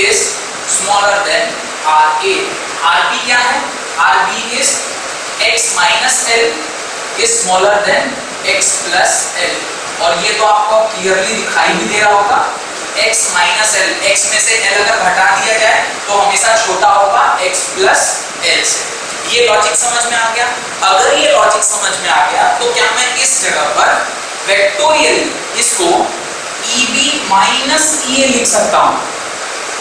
is smaller than RA। RB क्या है, RB is x minus L is smaller than x plus L। और ये तो आपको क्लियरली दिखाई भी दे रहा होगा, x माइनस एल, x में से l अगर घटा दिया जाए तो हमेशा छोटा होगा x प्लस एल से। ये लॉजिक समझ में आ गया। अगर ये लॉजिक समझ में आ गया तो क्या मैं इस जगह पर वेक्टोरियल इसको EB माइनस EA लिख सकता हूँ।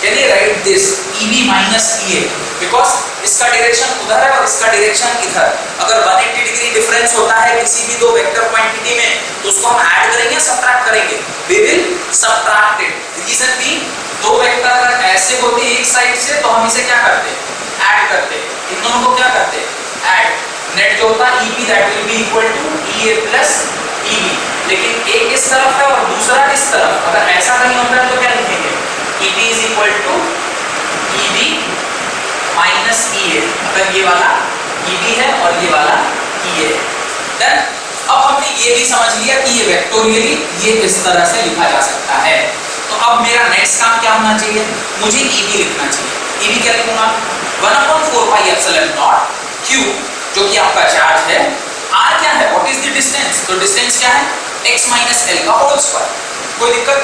Can you right this EB minus EA, because इसका डायरेक्शन उधर है और इसका डायरेक्शन इधर। अगर 180 डिग्री डिफरेंस होता है किसी भी दो वेक्टर क्वांटिटी में तो उसको हम ऐड करेंगे सब्ट्रैक्ट करेंगे, we will subtract it. Region भी दो वेक्टर अगर ऐसे होते एक साइड से तो हम इसे क्या करते, ऐड करते, इन दोनों को क्या करते, ऐड। नेट जो होता है EB that will be equal to EA plus EB। लेकिन एक इस तरफ है और दूसरा इस तरफ, अगर ऐसा नहीं होता है तो क्या लिखेंगे, EB is equal to EB minus EA। अगर ये वाला EB है और ये वाला EA है। देन अब हमने ये भी समझ लिया कि ये वेक्टोरियली ये इस तरह से लिखा जा सकता है। तो अब मेरा नेक्स्ट काम क्या होना चाहिए, मुझे EB लिखना चाहिए। EB क्या लिखूंगा, 1/4πε0 Q जो कि आपका चार्ज है, R क्या है, व्हाट इज द डिस्टेंस, तो डिस्टेंस क्या है x माइनस एल का होल स्क्वायर। कोई दिक्कत?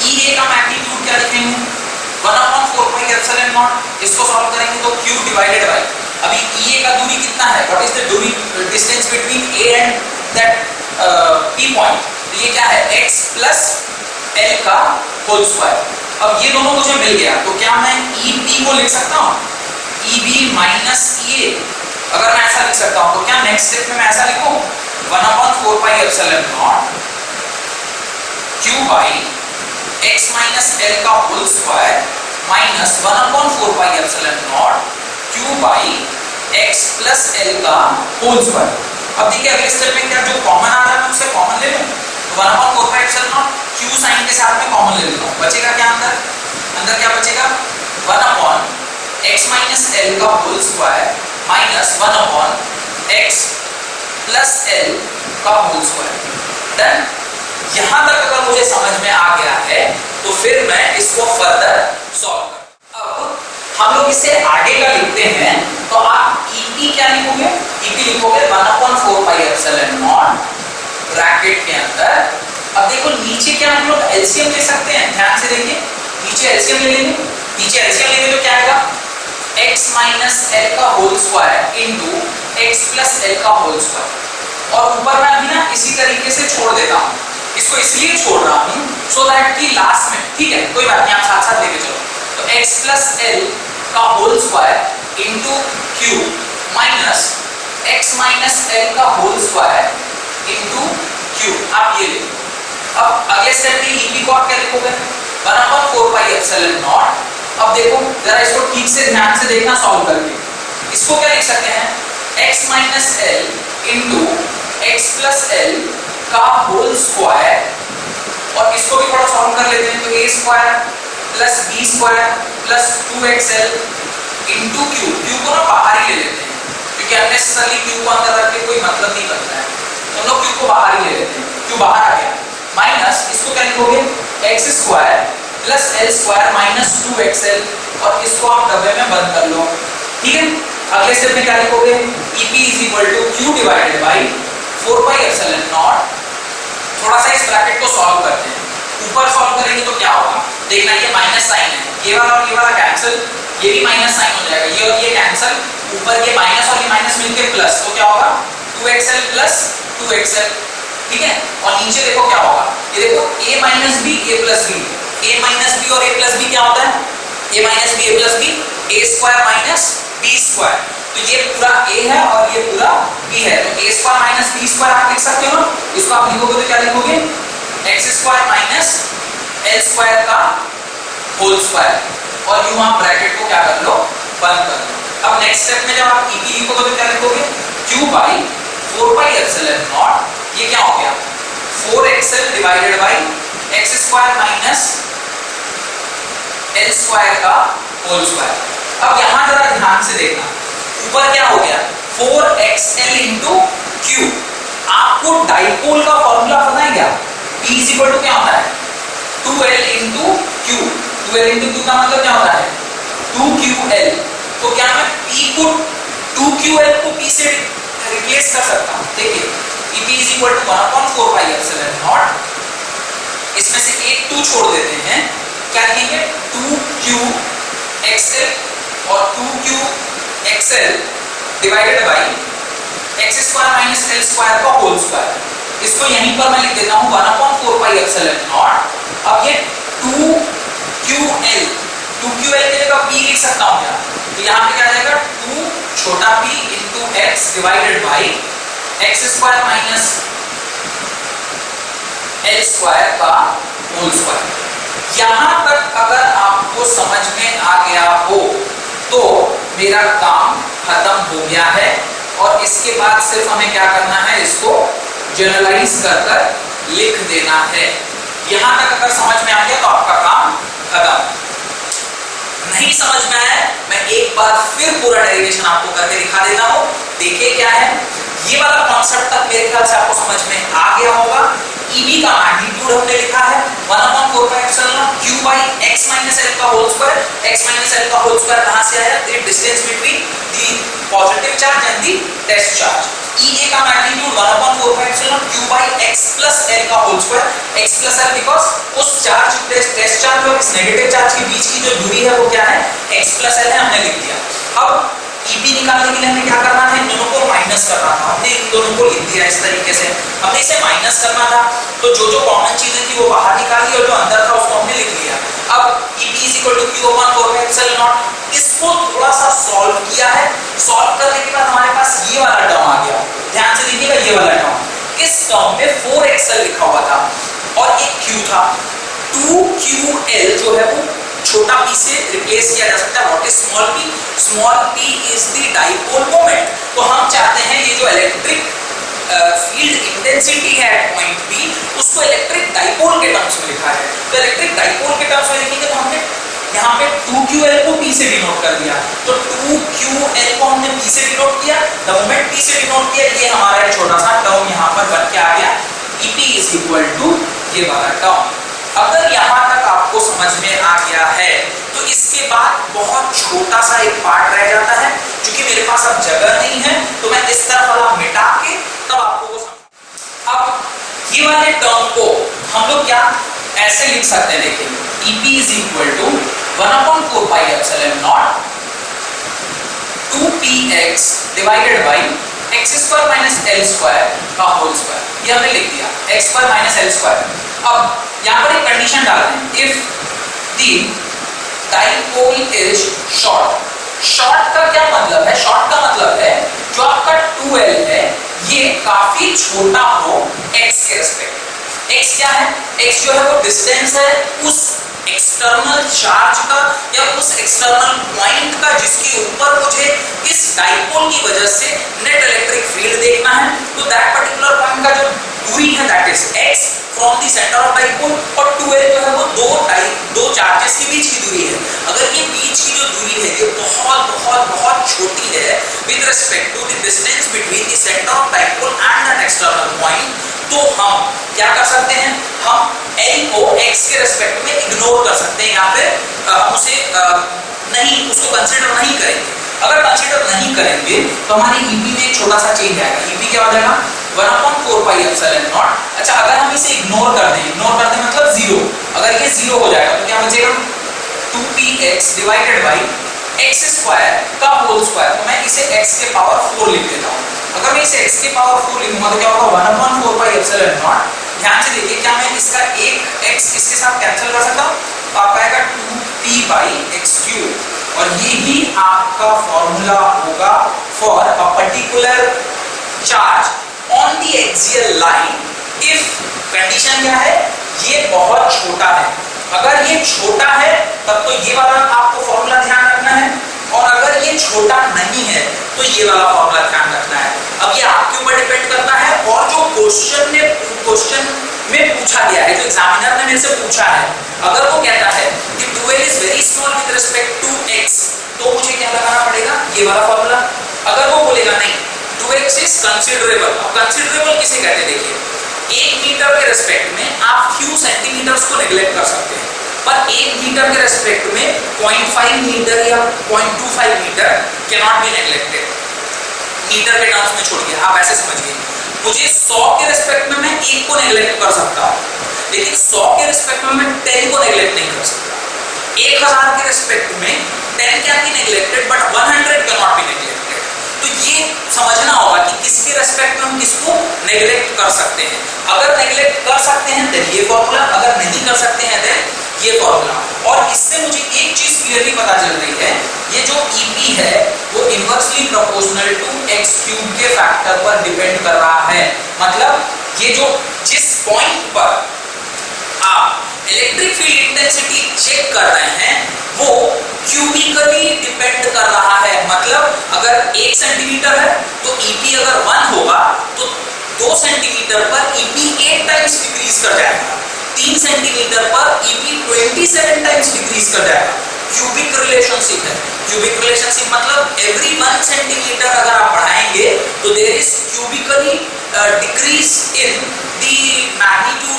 ई ए का मैग्नीट्यूड क्या लिखेंगे? 1/4 पाई एप्सिलॉन नॉट। इसको सॉल्व करेंगे तो q डिवाइडेड बाय, अभी ई ए का दूरी कितना है, व्हाट इज द दूरी distance between A and that p point, तो ये क्या है x प्लस l का होल स्क्वायर। अब ये दोनों मुझे मिल गया तो क्या मैं EP को लिख सकता हूँ EB माइनस EA? अगर मैं ऐसा लिख सकता हूँ तो क्या नेक्स्ट स्टेप में मैं ऐसा लिखूं 1/4 pi epsilon naught q by x minus l का whole square minus 1/4 pi epsilon naught q by x plus l का होल स्क्वायर। अब देखिए अगले स्टेप में क्या जो कॉमन आ रहा है मैं उसे कॉमन ले लूं, तो 1/4 pi epsilon naught q sign के साथ में कॉमन ले लेता हूं। बचेगा क्या अंदर? अंदर क्या बचेगा 1/x माइनस l का whole square minus 1/x plus l का होल स्क्वायर। डन। यहां तक अगर मुझे समझ में आ गया है तो फिर मैं इसको फर्दर सॉल्व कर। अब हम लोग इसे आगे का लिखते हैं तो आप EP क्या लिखोगे? EP लिखोगे 1/4 पाई एप्सिलॉन नॉट ब्रैकेट के अंदर। अब देखो नीचे क्या हम लोग एलसीएम ले सकते हैं, ध्यान से देखिए नीचे एलसीएम ले लेंगे। नीचे एलसीएम लेंगे तो क्या आएगा x माइनस l का whole square into x plus l का होल स्क्वायर। और ऊपर मैं अभी ना इसी तरीके से छोड़ देता हूं, इसको इसलिए छोड़ रहा हूं सो दैट कि लास्ट में, ठीक है कोई बात नहीं आप साथ साथ लेके चलो, तो x प्लस l का whole square into q minus x minus l का होल स्क्वायर इनटू q। आप ये लिखो। अब अगले स्टेप में EP को आप क्या लिखोगे 1/4 पाई एप्सिलॉन नॉट। अब देखो जरा इसको ठीक से ध्यान से देखना सॉल्व करके, इसको क्या लिख सकते हैं x minus l into x plus l का होल स्क्वायर। और इसको भी थोड़ा सॉल्व कर लेते हैं तो a square plus b square plus 2xl into q। q को ना बाहर ही ले लेते हैं क्योंकि अननेसेसरली q को अंदर रख के कोई मतलब नहीं बनता है, तो हम लोग q को बाहर ही ले लेते हैं। q बाहर आ गया माइनस इसको क्या लिखोगे x square plus l square minus 2xl और इसको आप डब्बे में बंद कर लो, ठीक है। अगले स्टेप में क्या लिखोगे EP is equal to q divided by 4 pi epsilon naught. थोड़ा सा इस ब्रैकेट को सॉल्व करते हैं, ऊपर सॉल्व करेंगे तो क्या होगा देखना, ये माइनस साइन है, ये वाला और ये वाला कैंसिल, ये भी माइनस साइन हो जाएगा, ये और ये कैंसिल, ऊपर ये माइनस और ये माइनस मिलके प्लस, तो क्या होगा 2xl प्लस 2xl, ठीक है। और नीचे देखो क्या होगा, ये देखो a minus b a plus b, a minus b और a प्लस b क्या होता है a minus b a plus b, a square minus b square. तो ये पूरा a है और ये पूरा b है, तो a square minus b square आप लिख सकते हो। इसको आप लिखोगे तो क्या लिखोगे x square minus l square का होल स्क्वायर, और यूं आप ब्रैकेट को क्या कर लो बंद कर लो। अब नेक्स्ट स्टेप में जब आप EP लिखोगे तो क्या लिखोगे q by 4 pi epsilon not, ये क्या हो गया 4xl divided by x square minus l square का होल स्क्वायर। अब यहां जरा ध्यान से देखना, ऊपर क्या हो गया 4xl इनटू q। आपको डाइपोल का फॉर्मूला पता है क्या, P इज इक्वल टू क्या होता है 2l into q। 2l into q का मतलब क्या होता है 2ql। तो क्या मैं P को 2ql को P से रिप्लेस कर सकता हूं? देखिए EP is equal to 1/4 pi epsilon naught, इसमें से एक 2 छोड़ देते हैं, क्या लिखेंगे 2qxl और 2qxl divided by x square minus l square का होल स्क्वायर। इसको यहीं पर मैं लिख देता हूं 1/4 पाई एप्सिलॉन नॉट। अब ये 2ql की जगह p लिख सकता हूं क्या, तो यहां पे क्या आ जाएगा 2 छोटा p into x divided by x square minus l square का होल स्क्वायर। यहां तक अगर आपको समझ में आ गया हो तो मेरा काम खत्म हो गया है, और इसके बाद सिर्फ हमें क्या करना है इसको जनरलाइज कर कर लिख देना है। यहां तक अगर समझ में आ गया तो आपका काम खत्म। नहीं समझ में आया मैं एक बार फिर पूरा डेरिवेशन आपको करके दिखा देता हूं। देखिए क्या है, ये वाला कॉन्सेप्ट तक मेरे ख्याल से आपको समझ में आ गया होगा। EB का मैग्नीट्यूड हमने लिखा है 1/4πε0 q by x minus l का whole square. x minus l का होल स्क्वायर कहां से आया? The distance between the positive charge and the test charge. EA का magnitude 1/4πε0 q by x plus l का whole square. x plus l because उस charge test charge और इस negative charge के बीच की जो दूरी है वो क्या है? x plus l है, हमने लिख दिया। अब EB निकालने के लिए हमें क्या करना था? इन दोनों को माइनस करना था। हमने इन दोनों को लिख दिया इस तरीके से। हमने इसे माइनस करना था तो जो जो कॉमन चीजें थी वो बाहर निकाल ली और जो अंदर था उसको हमने लिख लिया। अब EB q/4πε0 इसको थोड़ा सा सॉल्व किया है। सॉल्व करने के बाद हमारे पास ये वाला टर्म आ गया। ध्यान से देखिएगा, ये वाला टर्म, इस टर्म में 4xl लिखा हुआ था और एक q था। 2ql जो है वो छोटा p से रिप्लेस किया जा सकता है। What is small p? Small p is the dipole moment. तो हम चाहते हैं ये जो इलेक्ट्रिक फील्ड इंटेंसिटी है एट पॉइंट p उसको इलेक्ट्रिक डाइपोल के टर्म्स में लिखा है। तो इलेक्ट्रिक डाइपोल के टर्म्स में लिखेंगे तो हमने यहाँ पे 2ql को p से डिनोट कर दिया। तो 2ql को हमने p से डिनोट किया। द मोमेंट p से डिनोट किया, ये हमारा एक छोटा सा टर्म यहाँ पर बन के आ गया। EP इज इक्वल टू ये वाला टर्म। अगर यहाँ तक आपको समझ में आ गया है तो इसके बाद बहुत छोटा सा एक पार्ट रह जाता है। क्योंकि मेरे पास अब जगह नहीं है तो मैं इस तरफ वाला मिटा के तब आपको वो समझ। अब ये वाले टर्म को हम लोग क्या ऐसे लिख सकते हैं? देखिए, EP is equal to 1/4πε0 2px divided by x² minus l² का होल स्क्वायर। ये हमने लिख दिया x² minus l²। अब यहाँ पर एक कंडीशन डाल दें, if the dipole is short। Short का क्या मतलब है? शॉर्ट का मतलब है जो आपका 2l है ये काफी छोटा हो x के रेस्पेक्ट। x क्या है? x जो है वो डिस्टेंस है उस एक्सटर्नल चार्ज का या उस एक्सटर्नल पॉइंट का जिसके ऊपर मुझे इस डाइपोल की वजह से नेट इलेक्ट्रिक फील्ड देखना है। तो दैट पर्टिकुलर पॉइंट का जो दूरी है that is x from the centre of dipole, और 2l जो है वो दो चार्जेस के बीच की दूरी है। अगर ये बीच की जो दूरी है ये बहुत बहुत बहुत छोटी है with respect to the distance between the centre of dipole and that external point, तो हम क्या कर सकते हैं? हम l को x के रेस्पेक्ट में इग्नोर कर सकते हैं या फिर हम उसे नहीं उसको कंसीडर नहीं करेंगे। अगर कंसीडर नहीं करेंगे तो हमारी EP में एक छोटा सा चेंज आएगा। EP क्या हो जाएगा? 1/4πε0। अच्छा, अगर हम इसे इग्नोर कर दें मतलब जीरो, अगर ये जीरो हो जाएगा तो क्या बचेगा? 2px डिवाइडेड बाई x² का होल स्क्वायर। तो मैं इसे x के पावर 4 लिख देता हूँ। अगर मैं इसे x के पावर 4 लिखूंगा तो क्या होगा? 1/4πε0। ध्यान से देखिए, क्या मैं इसका एक x इसके साथ कैंसिल कर सकता हूँ? तो आपका आएगा 2p/x³ और ये ही आपका फॉर्मूला होगा for a particular charge on the axial line if condition क्या है? ये बहुत छोटा है। अगर ये छोटा है तब तो ये वाला आपको फॉर्मूला ध्यान रखना है, और अगर ये छोटा नहीं है तो ये वाला फॉर्मूला ध्यान रखना है। अब ये आपके ऊपर डिपेंड करता है और जो क्वेश्चन में पूछा गया है, जो एग्जामिनर ने मेरे से पूछा है, अगर वो कहता है कि 2l is very small with respect to x तो मुझे क्या लगाना पड़ेगा? ये वाला फॉर्मूला। अगर वो बोलेगा नहीं 2x इज कंसीडरेबल, अब कंसीडरेबल किसे कहते हैं? देखिए, 1 मीटर के रेस्पेक्ट में आप फ्यू सेंटीमीटर्स को नेग्लेक्ट कर सकते हैं, पर 1 मीटर के रेस्पेक्ट में 0.5 मीटर या 0.25 metre can not be neglected. Metre के टर्म्स में छोड़िए, आप ऐसे समझिए, मुझे 100 के रेस्पेक्ट में मैं 1 को नेग्लेक्ट कर सकता हूँ, लेकिन 100 के रेस्पेक्ट में मैं 10 को नेग्लेक्ट नहीं कर सकता। 1000 के रेस्पेक्ट में 10 can be neglected but 100 can not be neglected. तो ये समझना होगा कि किसके रेस्पेक्ट में हम किसको नेग्लेक्ट कर सकते हैं। अगर नेग्लेक्ट कर सकते हैं देन ये फॉर्मूला, अगर नहीं कर सकते हैं देन ये फॉर्मूला। और इससे मुझे एक चीज क्लियरली पता चल रही है, ये जो EP है वो इनवर्सली प्रोपोर्शनल टू x³ के फैक्टर पर डिपेंड कर रहा है। मतलब ये जो जिस पॉइंट पर आप इलेक्ट्रिक फील्ड इंटेंसिटी चेक कर रहे हैं वो क्यूबिकली डिपेंड कर रहा है। मतलब अगर 1 सेंटीमीटर है तो EP अगर 1 होगा तो 2 सेंटीमीटर पर EP 8 टाइम्स डिक्रीज कर जाएगा, 3 सेंटीमीटर पर EP 27 टाइम्स डिक्रीज कर जाएगा। क्यूबिक रिलेशनशिप है। क्यूबिक रिलेशनशिप मतलब एवरी 1 सेंटीमीटर अगर आप बढ़ाएंगे तो there is cubically decrease in the magnitude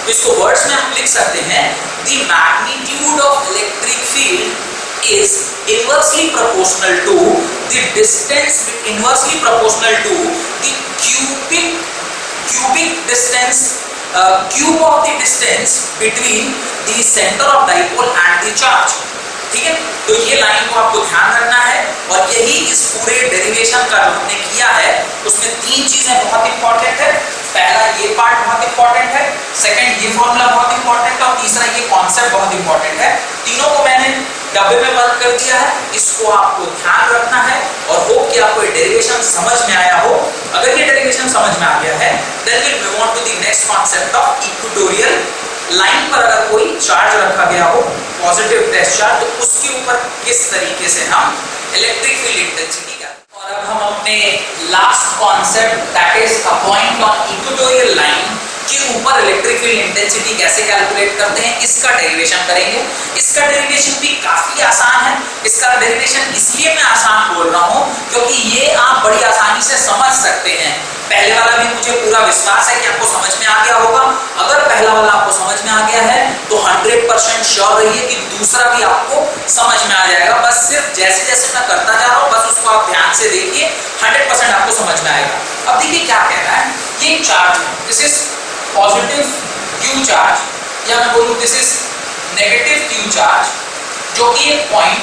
तो इसको वर्ड्स में हम लिख सकते हैं the magnitude of electric field is inversely proportional to the distance the cubic distance cube of the distance between the center of dipole and the charge। ठीक है, तो ये लाइन को आपको ध्यान रखना है और यही इस पूरे डेरिवेशन का जो हमने किया है उसमें तीन चीजें बहुत इंपॉर्टेंट है। पहला ये पार्ट बहुत इंपॉर्टेंट है, सेकंड ये फॉर्मूला बहुत इंपॉर्टेंट है और तीसरा ये कॉन्सेप्ट बहुत इंपॉर्टेंट है। तीनों को मैंने डब्बे में बंद कर दिया है, इसको आपको ध्यान रखना है और होप कि आपको ये डेरिवेशन समझ में आया हो। अगर ये डेरिवेशन समझ में आ गया है then will move on to the next concept of equatorial line पर अगर कोई चार्ज रखा गया हो पॉजिटिव टेस्ट चार्ज तो उसके ऊपर किस तरीके से हम इलेक्ट्रिक फील्ड इंटेंसिटी का। और अब हम अपने last concept that is a point on equatorial line के ऊपर इलेक्ट्रिक फील्ड इंटेंसिटी कैसे कैलकुलेट करते हैं इसका डेरिवेशन करेंगे। इसका डेरिवेशन भी काफी आसान है। इसका डेरिवेशन इसलिए मैं आसान बोल रहा हूं क्योंकि ये आप बड़ी आसानी से समझ सकते हैं। पहले वाला भी मुझे पूरा विश्वास है कि आपको समझ में आ गया होगा। अगर पहला वाला आपको समझ में आ गया है तो 100% श्योर रहिए कि दूसरा भी आपको समझ में आ जाएगा। बस सिर्फ जैसे जैसे मैं करता जा रहा हूं बस उसको आप ध्यान से देखिए, 100% आपको समझ में आएगा। अब देखिए क्या कह रहा है, ये एक चार्ज है, this is positive Q charge या मैं बोलूं this is negative Q charge जो कि एक पॉइंट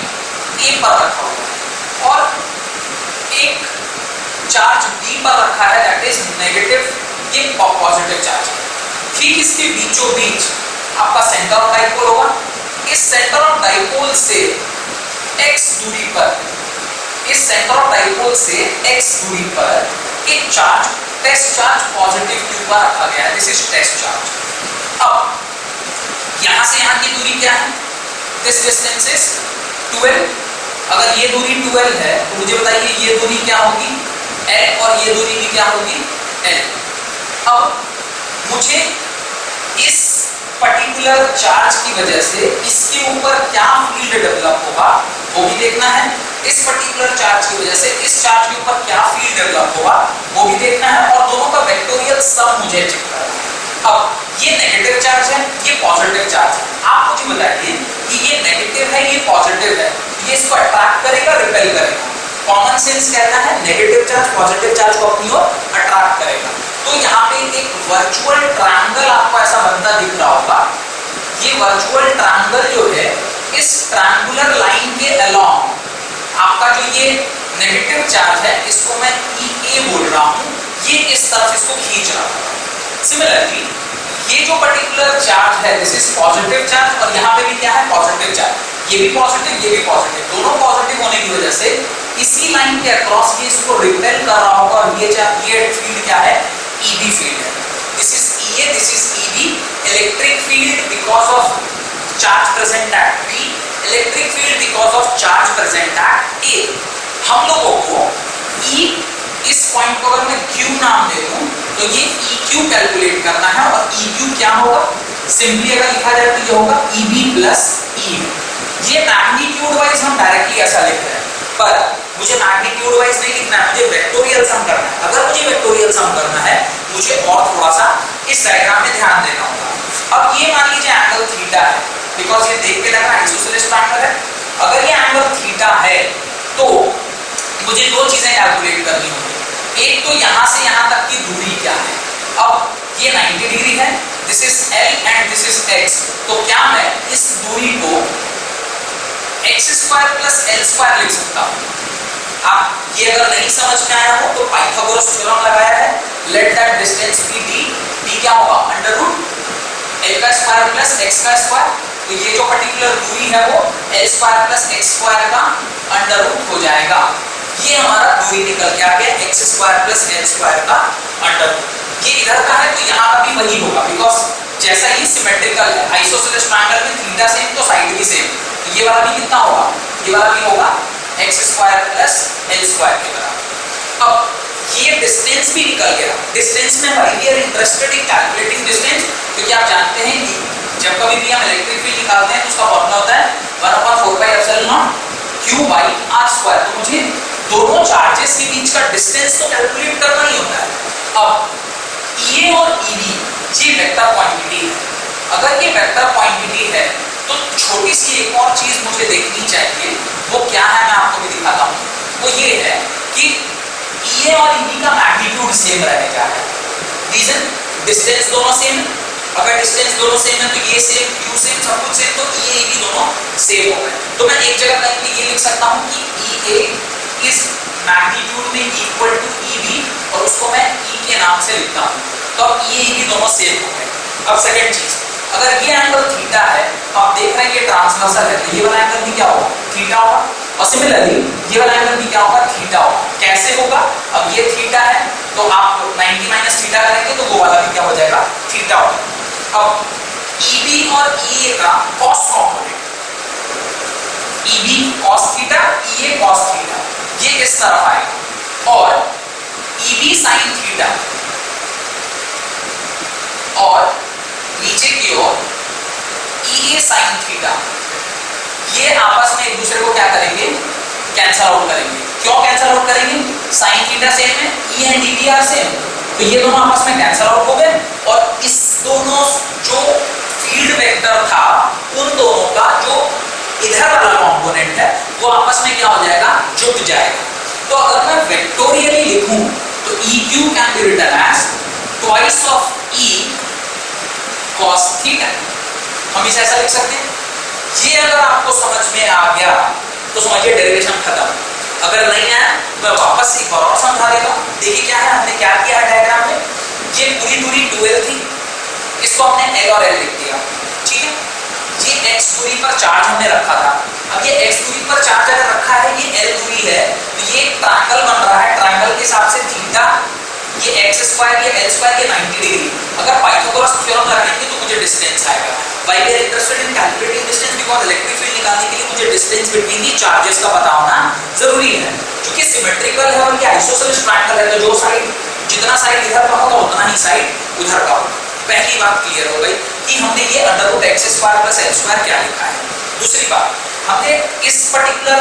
ए पर रखा हुआ है और एक चार्ज बी पर रखा है दैट इज नेगेटिव, ये पॉजिटिव चार्ज है। ठीक इसके बीचों बीच आपका सेंटर ऑफ डाइपोल होगा। इस सेंटर ऑफ डाइपोल से x दूरी पर, इस सेंटर ऑफ डाइपोल से x दूरी पर एक charge test charge positive q पर रखा गया है, दिस इज टेस्ट चार्ज। अब यहां से यहां की दूरी क्या है, दिस डिस्टेंस इज 12। अगर ये दूरी 12 है तो मुझे बताइए ये दूरी क्या होगी L और ये दूरी भी क्या होगी L। अब मुझे इस पर्टिकुलर चार्ज की वजह से इसके ऊपर क्या फील्ड डेवलप होगा वो भी देखना है। इस पर्टिकुलर चार्ज की वजह से इस चार्ज के ऊपर क्या फील्ड डेवलप होगा वो भी देखना है और दोनों का वेक्टोरियल सम मुझे चेक करना है। अब ये नेगेटिव चार्ज है, ये पॉजिटिव चार्ज है। आप मुझे बताइए कि ये नेगेटिव है, ये पॉजिटिव है, ये इसको अट्रैक्ट करेगा रिपेल करेगा? कॉमन सेंस कहता है नेगेटिव चार्ज पॉजिटिव चार्ज को अपनी ओर अट्रैक्ट करेगा। तो यहाँ पे एक वर्चुअल ट्रायंगल आपको ऐसा बनता दिख रहा होगा। ये वर्चुअल ट्रायंगल जो है इस ट्रायंगुलर लाइन के अलोंग आपका जो ये नेगेटिव चार्ज है इसको मैं EA बोल रहा हूँ, ये इस तरफ इसको खींच रहा है। सिमिलरली ये जो पर्टिकुलर चार्ज है दिस इज पॉजिटिव चार्ज और यहाँ पे भी क्या है पॉजिटिव चार्ज, ये भी पॉजिटिव ये भी पॉजिटिव, दोनों पॉजिटिव होने की वजह से इसी लाइन के अक्रॉस ये इसको रिपेल कर रहा होगा और ये फील्ड क्या है EB फील्ड है। This is EA, this is EB। Electric field because of charge present eight B, electric field because of charge present at A। हम लोगों को E इस पॉइंट को अगर मैं Q नाम दे दूं तो ये EQ कैलकुलेट करना है और EQ क्या होगा, सिंपली अगर लिखा जाए तो ये होगा EB प्लस E। ये मैग्नीट्यूड वाइज हम डायरेक्टली ऐसा लिख रहे हैं पर मुझे मैग्नीट्यूड वाइज नहीं लिखना है, मुझे वेक्टोरियल सम करना है। अगर मुझे वेक्टोरियल सम करना है मुझे और थोड़ा सा इस डायग्राम में ध्यान देना होगा। अब ये मान लीजिए एंगल थीटा है, बिकॉज ये देख के लग रहा है आइसोसेलेस ट्रायंगल है। अगर ये एंगल थीटा है तो मुझे दो चीजें कैलकुलेट करनी होगी। एक तो यहाँ से यहाँ तक की दूरी क्या है। अब ये 90 डिग्री है, this is L and this is X। तो क्या मैं इस दूरी को x² प्लस L² लिख सकता हूँ? आप ये अगर नहीं समझ में आया हो तो पाइथागोरस थ्योरम लगाया है, let that distance be d, d क्या होगा under root L² plus x²। तो ये जो पर्टिकुलर दूरी है वो L² प्लस x² का अंडर रूट हो जाएगा। ये हमारा दूरी निकल के आ गया x² प्लस L² का अंडर रूट। ये इधर का है तो यहाँ का भी वही होगा बिकॉज जैसा ही सिमेट्रिकल है, आइसोसेलेस ट्रायंगल में थीटा सेम तो साइड भी सेम, तो ये वाला भी कितना होगा, ये वाला भी होगा x² प्लस L² के बराबर। अब ये डिस्टेंस भी निकल गया। डिस्टेंस में भाई we are interested in calculating distance, क्योंकि आप जानते हैं कि जब कभी भी हम इलेक्ट्रिक फील्ड निकालते हैं तो उसका फॉर्मूला होता है 1/4πε0 Q/r²। तो मुझे दोनों चार्जेस के बीच का डिस्टेंस तो कैलकुलेट करना ही होता है। अब EA और EB ये वेक्टर क्वांटिटी है, अगर ये वेक्टर क्वांटिटी है तो छोटी सी एक और चीज मुझे देखनी चाहिए, वो क्या है मैं आपको भी दिखाता हूँ। वो ये है कि EA और EB का मैग्नीट्यूड सेम रहेगा। रीजन, डिस्टेंस दोनों सेम है। अगर डिस्टेंस दोनों सेम है तो ये सेम, U सेम, सब कुछ सेम, तो EA EB दोनों सेम हो गए। तो मैं एक जगह कहीं पे ये लिख सकता हूँ कि EA इस मैग्नीट्यूड में इक्वल टू EB, और उसको मैं E के नाम से लिखता हूँ। तो अब EA EB दोनों सेम हो गए। अब सेकंड चीज, अगर ये एंगल थीटा है तो आप देख रहे हैं ये ट्रांसवर्सल है, तो ये वाला एंगल भी क्या होगा, थीटा होगा। और सिमिलरली ये वाला एंगल भी क्या होगा, थीटा होगा। कैसे होगा, अब ये थीटा है तो आप 90 माइनस थीटा करेंगे तो वो वाला भी क्या हो जाएगा, थीटा होगा। अब EB और EA का cos component, EB cos theta, EA cos theta, ये इस तरफ आएगा, और EB sin थीटा और नीचे की ओर EA sin थीटा, ये आपस में एक दूसरे को क्या करेंगे, कैंसल आउट करेंगे। क्यों कैंसल आउट करेंगे, sin थीटा सेम है, E and EB are same, तो ये दोनों आपस में कैंसल आउट हो गए, और इस दोनों जो फील्ड वेक्टर था उन दोनों का जो इधर वाला कंपोनेंट है वो आपस में क्या हो जाएगा, जुड़ जाएगा। तो अगर मैं वेक्टोरियली लिखूं तो EQ can be written as twice of E cos theta, हम इसे ऐसा लिख सकते हैं। ये अगर आपको समझ में आ गया तो समझिए डेरिवेशन खत्म। अगर नहीं आया मैं वापस एक बार और समझा देता हूं। देखिए क्या है, हमने क्या किया है डायग्राम में, ये पूरी दूरी 2L थी, इसको हमने L और L लिख दिया, ठीक है। ये x दूरी पर चार्ज हमने रखा था, अब ये x दूरी पर चार्ज अगर रखा है, ये L दूरी है, तो ये एक ट्रायंगल बन रहा है। ट्रायंगल के हिसाब से थीटा, ये x स्क्वायर, ये L स्क्वायर, ये 90 डिग्री। अगर पाइथागोरस थ्योरम लगाएंगे तो मुझे डिस्टेंस आएगा। Why we are interested in calculating distance? Because electric field निकालने के लिए मुझे डिस्टेंस बिटवीन दी चार्जेस का पता होना जरूरी है। क्योंकि सिमेट्रिकल है और ये आइसोसेलेस ट्रायंगल है, तो जो साइड, जितना साइड इधर का होगा उतना ही साइड उधर का होगा। पहली बात क्लियर हो गई कि हमने ये √x square plus L square क्या लिखा है। दूसरी बात, हमने इस पर्टिकुलर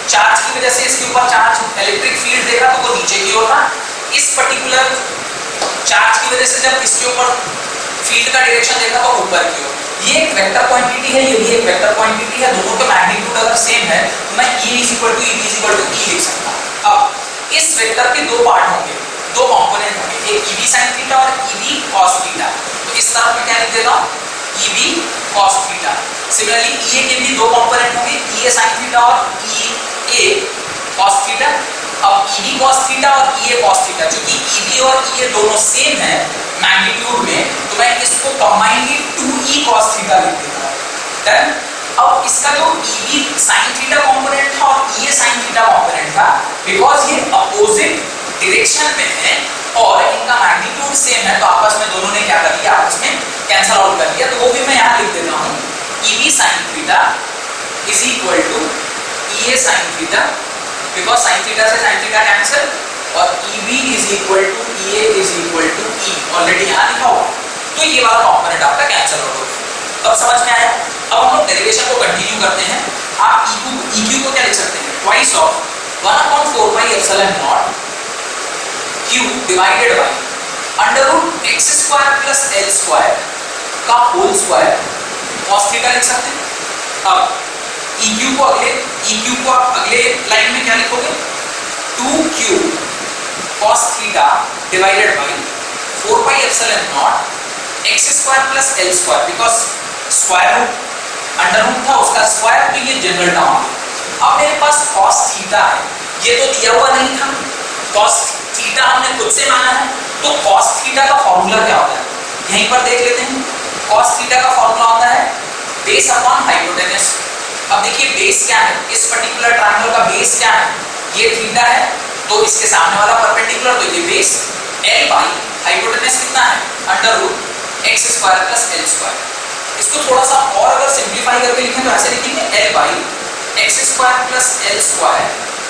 चार्ज की वजह से इसके ऊपर चार्ज इलेक्ट्रिक फील्ड देखा तो वो नीचे की ओर था। इस पर्टिकुलर चार्ज की वजह से जब इसके ऊपर फील्ड का डायरेक्शन देखा तो ऊपर की ओर। ये एक वेक्टर क्वांटिटी है, ये भी एक वेक्टर क्वांटिटी है, दोनों के मैग्नीट्यूड अगर सेम है तो मैं E = EB = E लिख सकता हूं। अब इस वेक्टर के दो पार्ट होंगे, दो कंपोनेंट होंगे, एक EB sin थीटा और EB cos थीटा। तो इस तरफ मैं क्या लिख देता हूं, EB cos theta. Similarly EA के भी दो कंपोनेंट होंगे, EA sin थीटा और EA cos थीटा। अब EB cos थीटा और EA cos थीटा, क्योंकि EB और EA दोनों सेम है मैग्नीट्यूड में, तो मैं इसको कंबाइनली 2E cos थीटा लिख देता हूं। डन। अब इसका जो EB sin थीटा कंपोनेंट था और EA sin थीटा कंपोनेंट था, बिकॉज ये अपोजिट डायरेक्शन में है और इनका मैग्नीट्यूड सेम है, तो आपस में दोनों ने क्या कर लिया, आपस में कैंसल आउट कर लिया। तो वो भी मैं यहाँ लिख देता हूँ, EB sin theta = EA sin theta, because sin theta से sin थीटा कैंसिल, और EB = EA = E ऑलरेडी यहाँ लिखा हुआ। तो ये वाला कंपोनेंट आपका कैंसिल आउट हो गया। अब समझ में आया। अब हम लोग डेरिवेशन को कंटिन्यू करते हैं। आप EQ को क्या लिख सकते हैं, twice of 1/4πε0 Q divided by √x² plus L square का होल स्क्वायर cos थीटा लिख सकते हैं। अब EQ को आप अगले लाइन में क्या लिखोगे, 2Q cos theta divided by 4πε0 x² plus L square, because square root under root था उसका स्क्वायर, तो ये जनरल टर्म है। अब मेरे पास cos थीटा है, ये तो दिया हुआ नहीं था, cos थीटा हमने खुद से माना है, तो cos थीटा का फॉर्मूला क्या होता है, यहीं पर देख लेते हैं। cos थीटा का फॉर्मूला होता है बेस अपॉन हाइपोटेनस। अब देखिए बेस क्या है, इस पर्टिकुलर ट्रायंगल का बेस क्या है, ये थीटा है, तो इसके सामने वाला परपेंडिकुलर, तो ये बेस L बाई हाइपोटेनस कितना है, √x² प्लस L स्क्वायर। इसको थोड़ा सा और अगर सिंप्लीफाई करके लिखें तो ऐसे लिखेंगे L by x² plus L square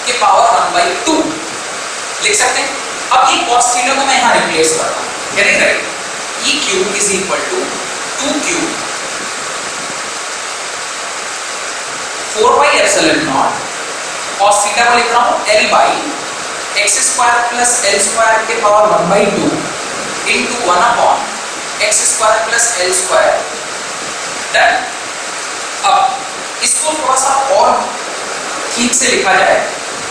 के पावर 1/2 लिख सकते हैं। अब ये cos थीटा को मैं यहाँ रिप्लेस कर रहा हूँ, getting right. EQ = 2Q 4πε0 cos theta को लिख रहा हूँ L by x² plus L square के power 1/2 × 1/x² plus L square done. अब इसको थोड़ा सा और ठीक से लिखा जाए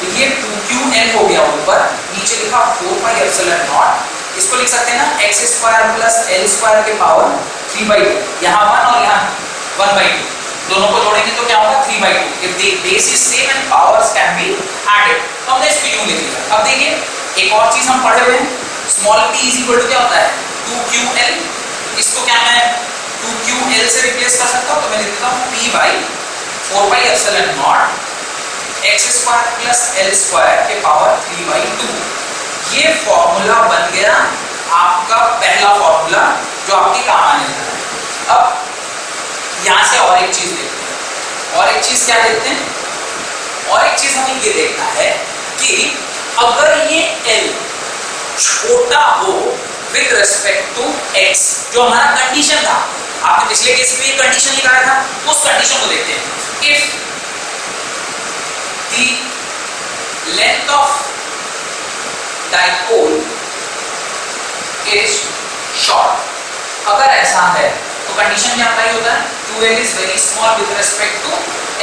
तो ये 2qn हो गया ऊपर, नीचे लिखा 4 पाई एप्सिलॉन नॉट। इसको लिख सकते हैं ना x square plus l square के पावर 3/2, यहाँ 1 और यहाँ 1/2, दोनों को जोड़ेंगे तो क्या होगा 3/2। If the base is same and powers can be added, तो हमने इसको यूं लिख लिया। अब देखिए एक और चीज हम पढ़े हुए हैं, small p is equal to क्या होता है 2ql, इसको क्या मैं 2ql से रिप्लेस कर सकता हूं, तो मैं लिख देता हूं p by 4 pi epsilon naught x square plus l square के पावर 3/2। ये फॉर्मूला बन गया आपका पहला फॉर्मूला जो आपके काम आने वाला है। अब यहां से और एक चीज देखते हैं, और एक चीज क्या देखते हैं, और एक चीज हमें ये देखना है कि अगर ये l छोटा हो विद रिस्पेक्ट टू x, जो हमारा कंडीशन था, आपने पिछले केस में ये कंडीशन निकाला था, उस कंडीशन को देखते हैं। If the length of dipole is short, अगर ऐसा है तो कंडीशन में अप्लाई होता है 2l is very small with respect to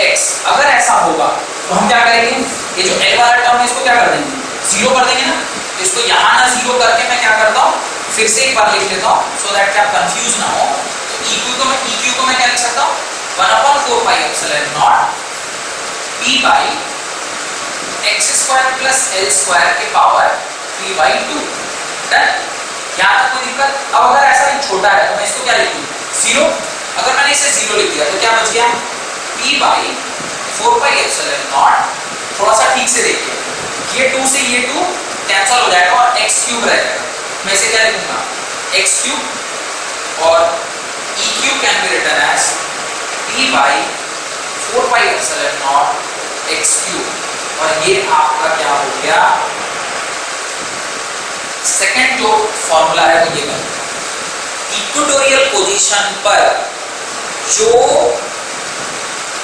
x। अगर ऐसा होगा तो हम क्या करेंगे, ये जो l वाला टर्म है इसको क्या कर देंगे, जीरो कर देंगे ना। तो इसको यहाँ ना जीरो करके मैं क्या करता हूँ, फिर से एक बार लिख लेता हूँ सो दैट क्या कंफ्यूज ना हो। तो EQ को मैं क्या लिख सकता हूँ 1/4 pi epsilon naught p by x square plus l square के पावर 3/2। डन, यहाँ तक कोई दिक्कत। अब अगर ऐसा ही छोटा है तो मैं इसको क्या लिख दूँ 0। अगर मैंने इसे 0 लिख दिया तो क्या बच गया p by 4 pi epsilon naught. थोड़ा सा ठीक से देखिए, ये 2 से ये 2 कैंसिल हो जाएगा और x क्यूब रह जाएगा। मैं इसे क्या लिखूंगा x क्यूब, और EQ can be written as p by 4 pi epsilon naught x cube. और ये आपका क्या हो गया, सेकंड जो फॉर्मूला है वो ये बनेगा। इक्वेटोरियल पोजीशन पर जो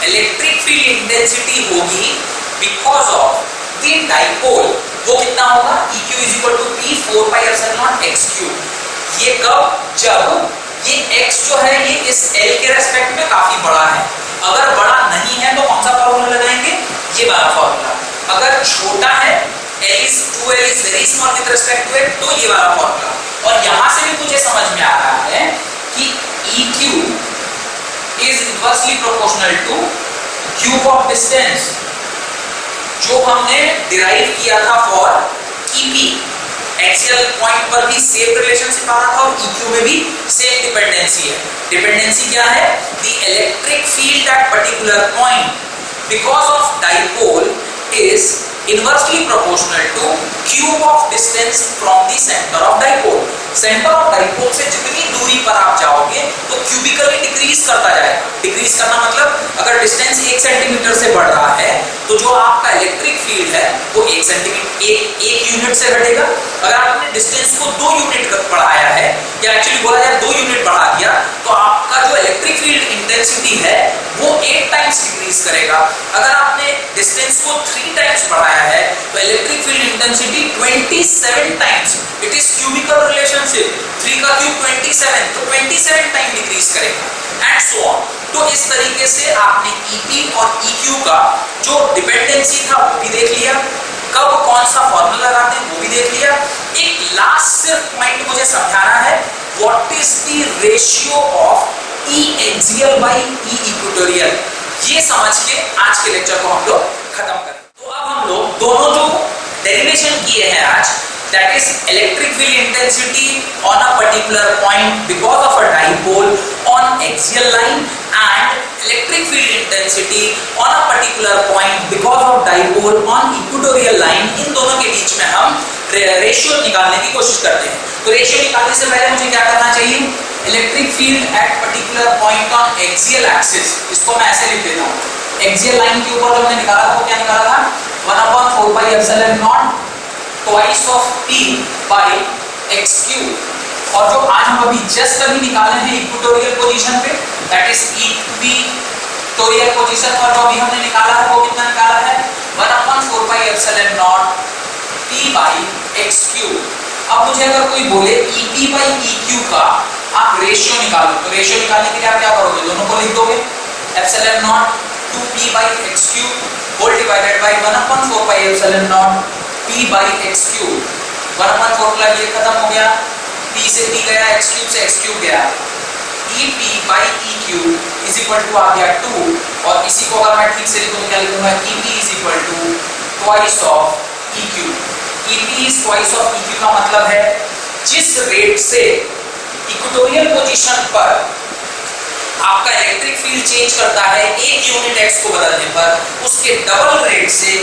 इलेक्ट्रिक फील्ड इंटेंसिटी होगी बिकॉज ऑफ द डाइपोल, वो कितना होगा EQ is equal to P 4 pi epsilon naught x cube. ये कब, जब ये x जो है ये इस L के रेस्पेक्ट में काफी बड़ा है। अगर बड़ा नहीं है तो कौन सा फॉर्मूला लगाएंगे, ये वाला फॉर्मूला। अगर छोटा है L is very small with respect to it, तो ये वाला फॉर्मूला। और यहां से भी मुझे समझ में आ रहा है कि EQ is inversely proportional to cube of distance, जो हमने डिराइव किया था फॉर EP। एक्सियल पॉइंट पर भी सेम रिलेशनशिप आ रहा था और EQ में भी सेम डिपेंडेंसी है। डिपेंडेंसी क्या है, the electric field at particular point because of dipole is inversely proportional to cube of distance from the center of dipole। Centre of dipole से जितनी दूरी पर आप जाओगे तो क्यूबिकली डिक्रीज करता जाएगा। डिक्रीज करना मतलब अगर डिस्टेंस 1 सेंटीमीटर से बढ़ रहा है तो जो आपका इलेक्ट्रिक फील्ड है वो 1 सेंटीमीटर एक यूनिट से घटेगा। अगर आपने डिस्टेंस को 2 यूनिट बढ़ाया है, या एक्चुअली बोला जाए 2 यूनिट बढ़ा दिया, तो आपका जो इलेक्ट्रिक फील्ड इंटेंसिटी है वो 8 टाइम्स डिक्रीज करेगा। अगर आपने डिस्टेंस को 3 टाइम्स बढ़ाया है तो electric field intensity 27 times, it is cubical relationship, 3 का क्यूब 27, तो 27 टाइम डिक्रीज करेगा एंड सो ऑन। तो इस तरीके से आपने EP और EQ का जो डिपेंडेंसी था वो भी देख लिया, कब कौन सा फॉर्मूला लगाते हैं वो भी देख लिया। एक लास्ट सिर्फ पॉइंट मुझे समझाना है, what is the ratio of E axial by E equatorial। ये समझ के आज के लेक्चर को हम लोग खत्म करें। तो अब हम लोग दोनों जो डेरिवेशन किए हैं आज, that is electric field intensity on a particular point because of a dipole on axial line and electric field intensity on a particular point because of dipole on equatorial line, इन दोनों के बीच में हम ratio निकालने की कोशिश करते हैं। तो रेशियो निकालने से पहले मुझे क्या करना चाहिए, electric field at particular point on axial axis, इसको मैं ऐसे लिख देता हूँ। एक्सियल लाइन के ऊपर जो हमने निकाला था वो क्या निकाला था 1/4 pi epsilon not twice of P by x cube. और जो आज हम अभी जस्ट अभी निकाले हैं इक्वेटोरियल पोजीशन पे, दैट इज इक्वेटोरियल पोजीशन पर जो अभी हमने निकाला है वो कितना निकाला है 1/4 pi epsilon naught P by x cube. अब मुझे अगर कोई बोले EP by EQ का आप रेशियो निकालो। तो रेशियो निकालने के लिए आप क्या करोगे, दोनों को लिख दोगे, epsilon naught 2p by x cube whole divided by 1/4 pi epsilon naught p by x cube. 1/4 formula ये खत्म हो गया, p से p गया, x क्यूब से x क्यूब गया, EP by E cube is equal to आ गया 2। और इसी को अगर मैं ठीक से लिखूं तो क्या लिखूंगा, EP is equal to twice of E cube. EP is twice of E cube का मतलब है जिस रेट से इक्वेटोरियल पोजीशन पर आपका इलेक्ट्रिक फील्ड चेंज करता है एक यूनिट x को बदलने पर, उसके डबल रेट से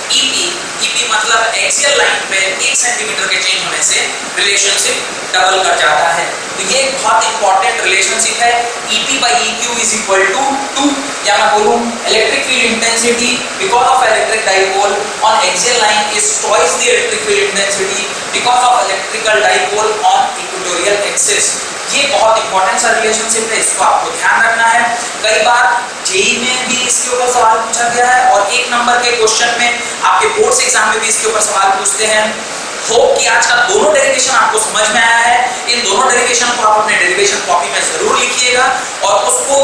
EP मतलब एक्सियल लाइन पे 1 सेंटीमीटर के चेंज होने से रिलेशनशिप डबल कर जाता है। तो ये एक बहुत इंपॉर्टेंट रिलेशनशिप है, EP by EQ is equal to 2। या मैं बोलूं electric field intensity because of electric dipole on axial line is twice the electric field intensity because of electrical dipole on equatorial axis. ये बहुत important सा relationship है, इसको आपको ध्यान रखना है। कई बार जेईई में भी इसके ऊपर सवाल पूछा गया है और 1 नंबर के क्वेश्चन में आपके बोर्ड्स एग्जाम में भी इसके ऊपर सवाल पूछते हैं। होप कि आज का दोनों डेरिवेशन आपको समझ में आया है। इन दोनों डेरिवेशन को आप अपने डेरिवेशन कॉपी में जरूर लिखिएगा और उसको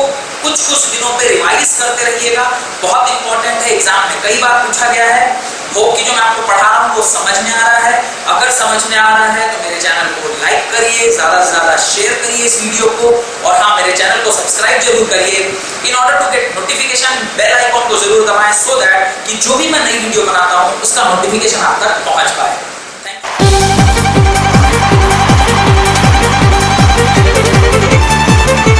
कुछ दिनों पे रिवाइज करते रहिएगा। बहुत इंपॉर्टेंट है, एग्जाम में कई बार पूछा गया है। होप कि जो मैं आपको पढ़ा रहा हूँ वो समझ में आ रहा है। अगर समझ में आ रहा है तो मेरे चैनल को लाइक करिए, ज्यादा से ज्यादा शेयर करिए इस वीडियो को, और हाँ मेरे चैनल को सब्सक्राइब जरूर करिए। In order to get notification bell icon को जरूर दबाएं सो दैट कि जो भी मैं नई वीडियो बनाता हूँ उसका नोटिफिकेशन आप तक पहुंच पाए। Thank you.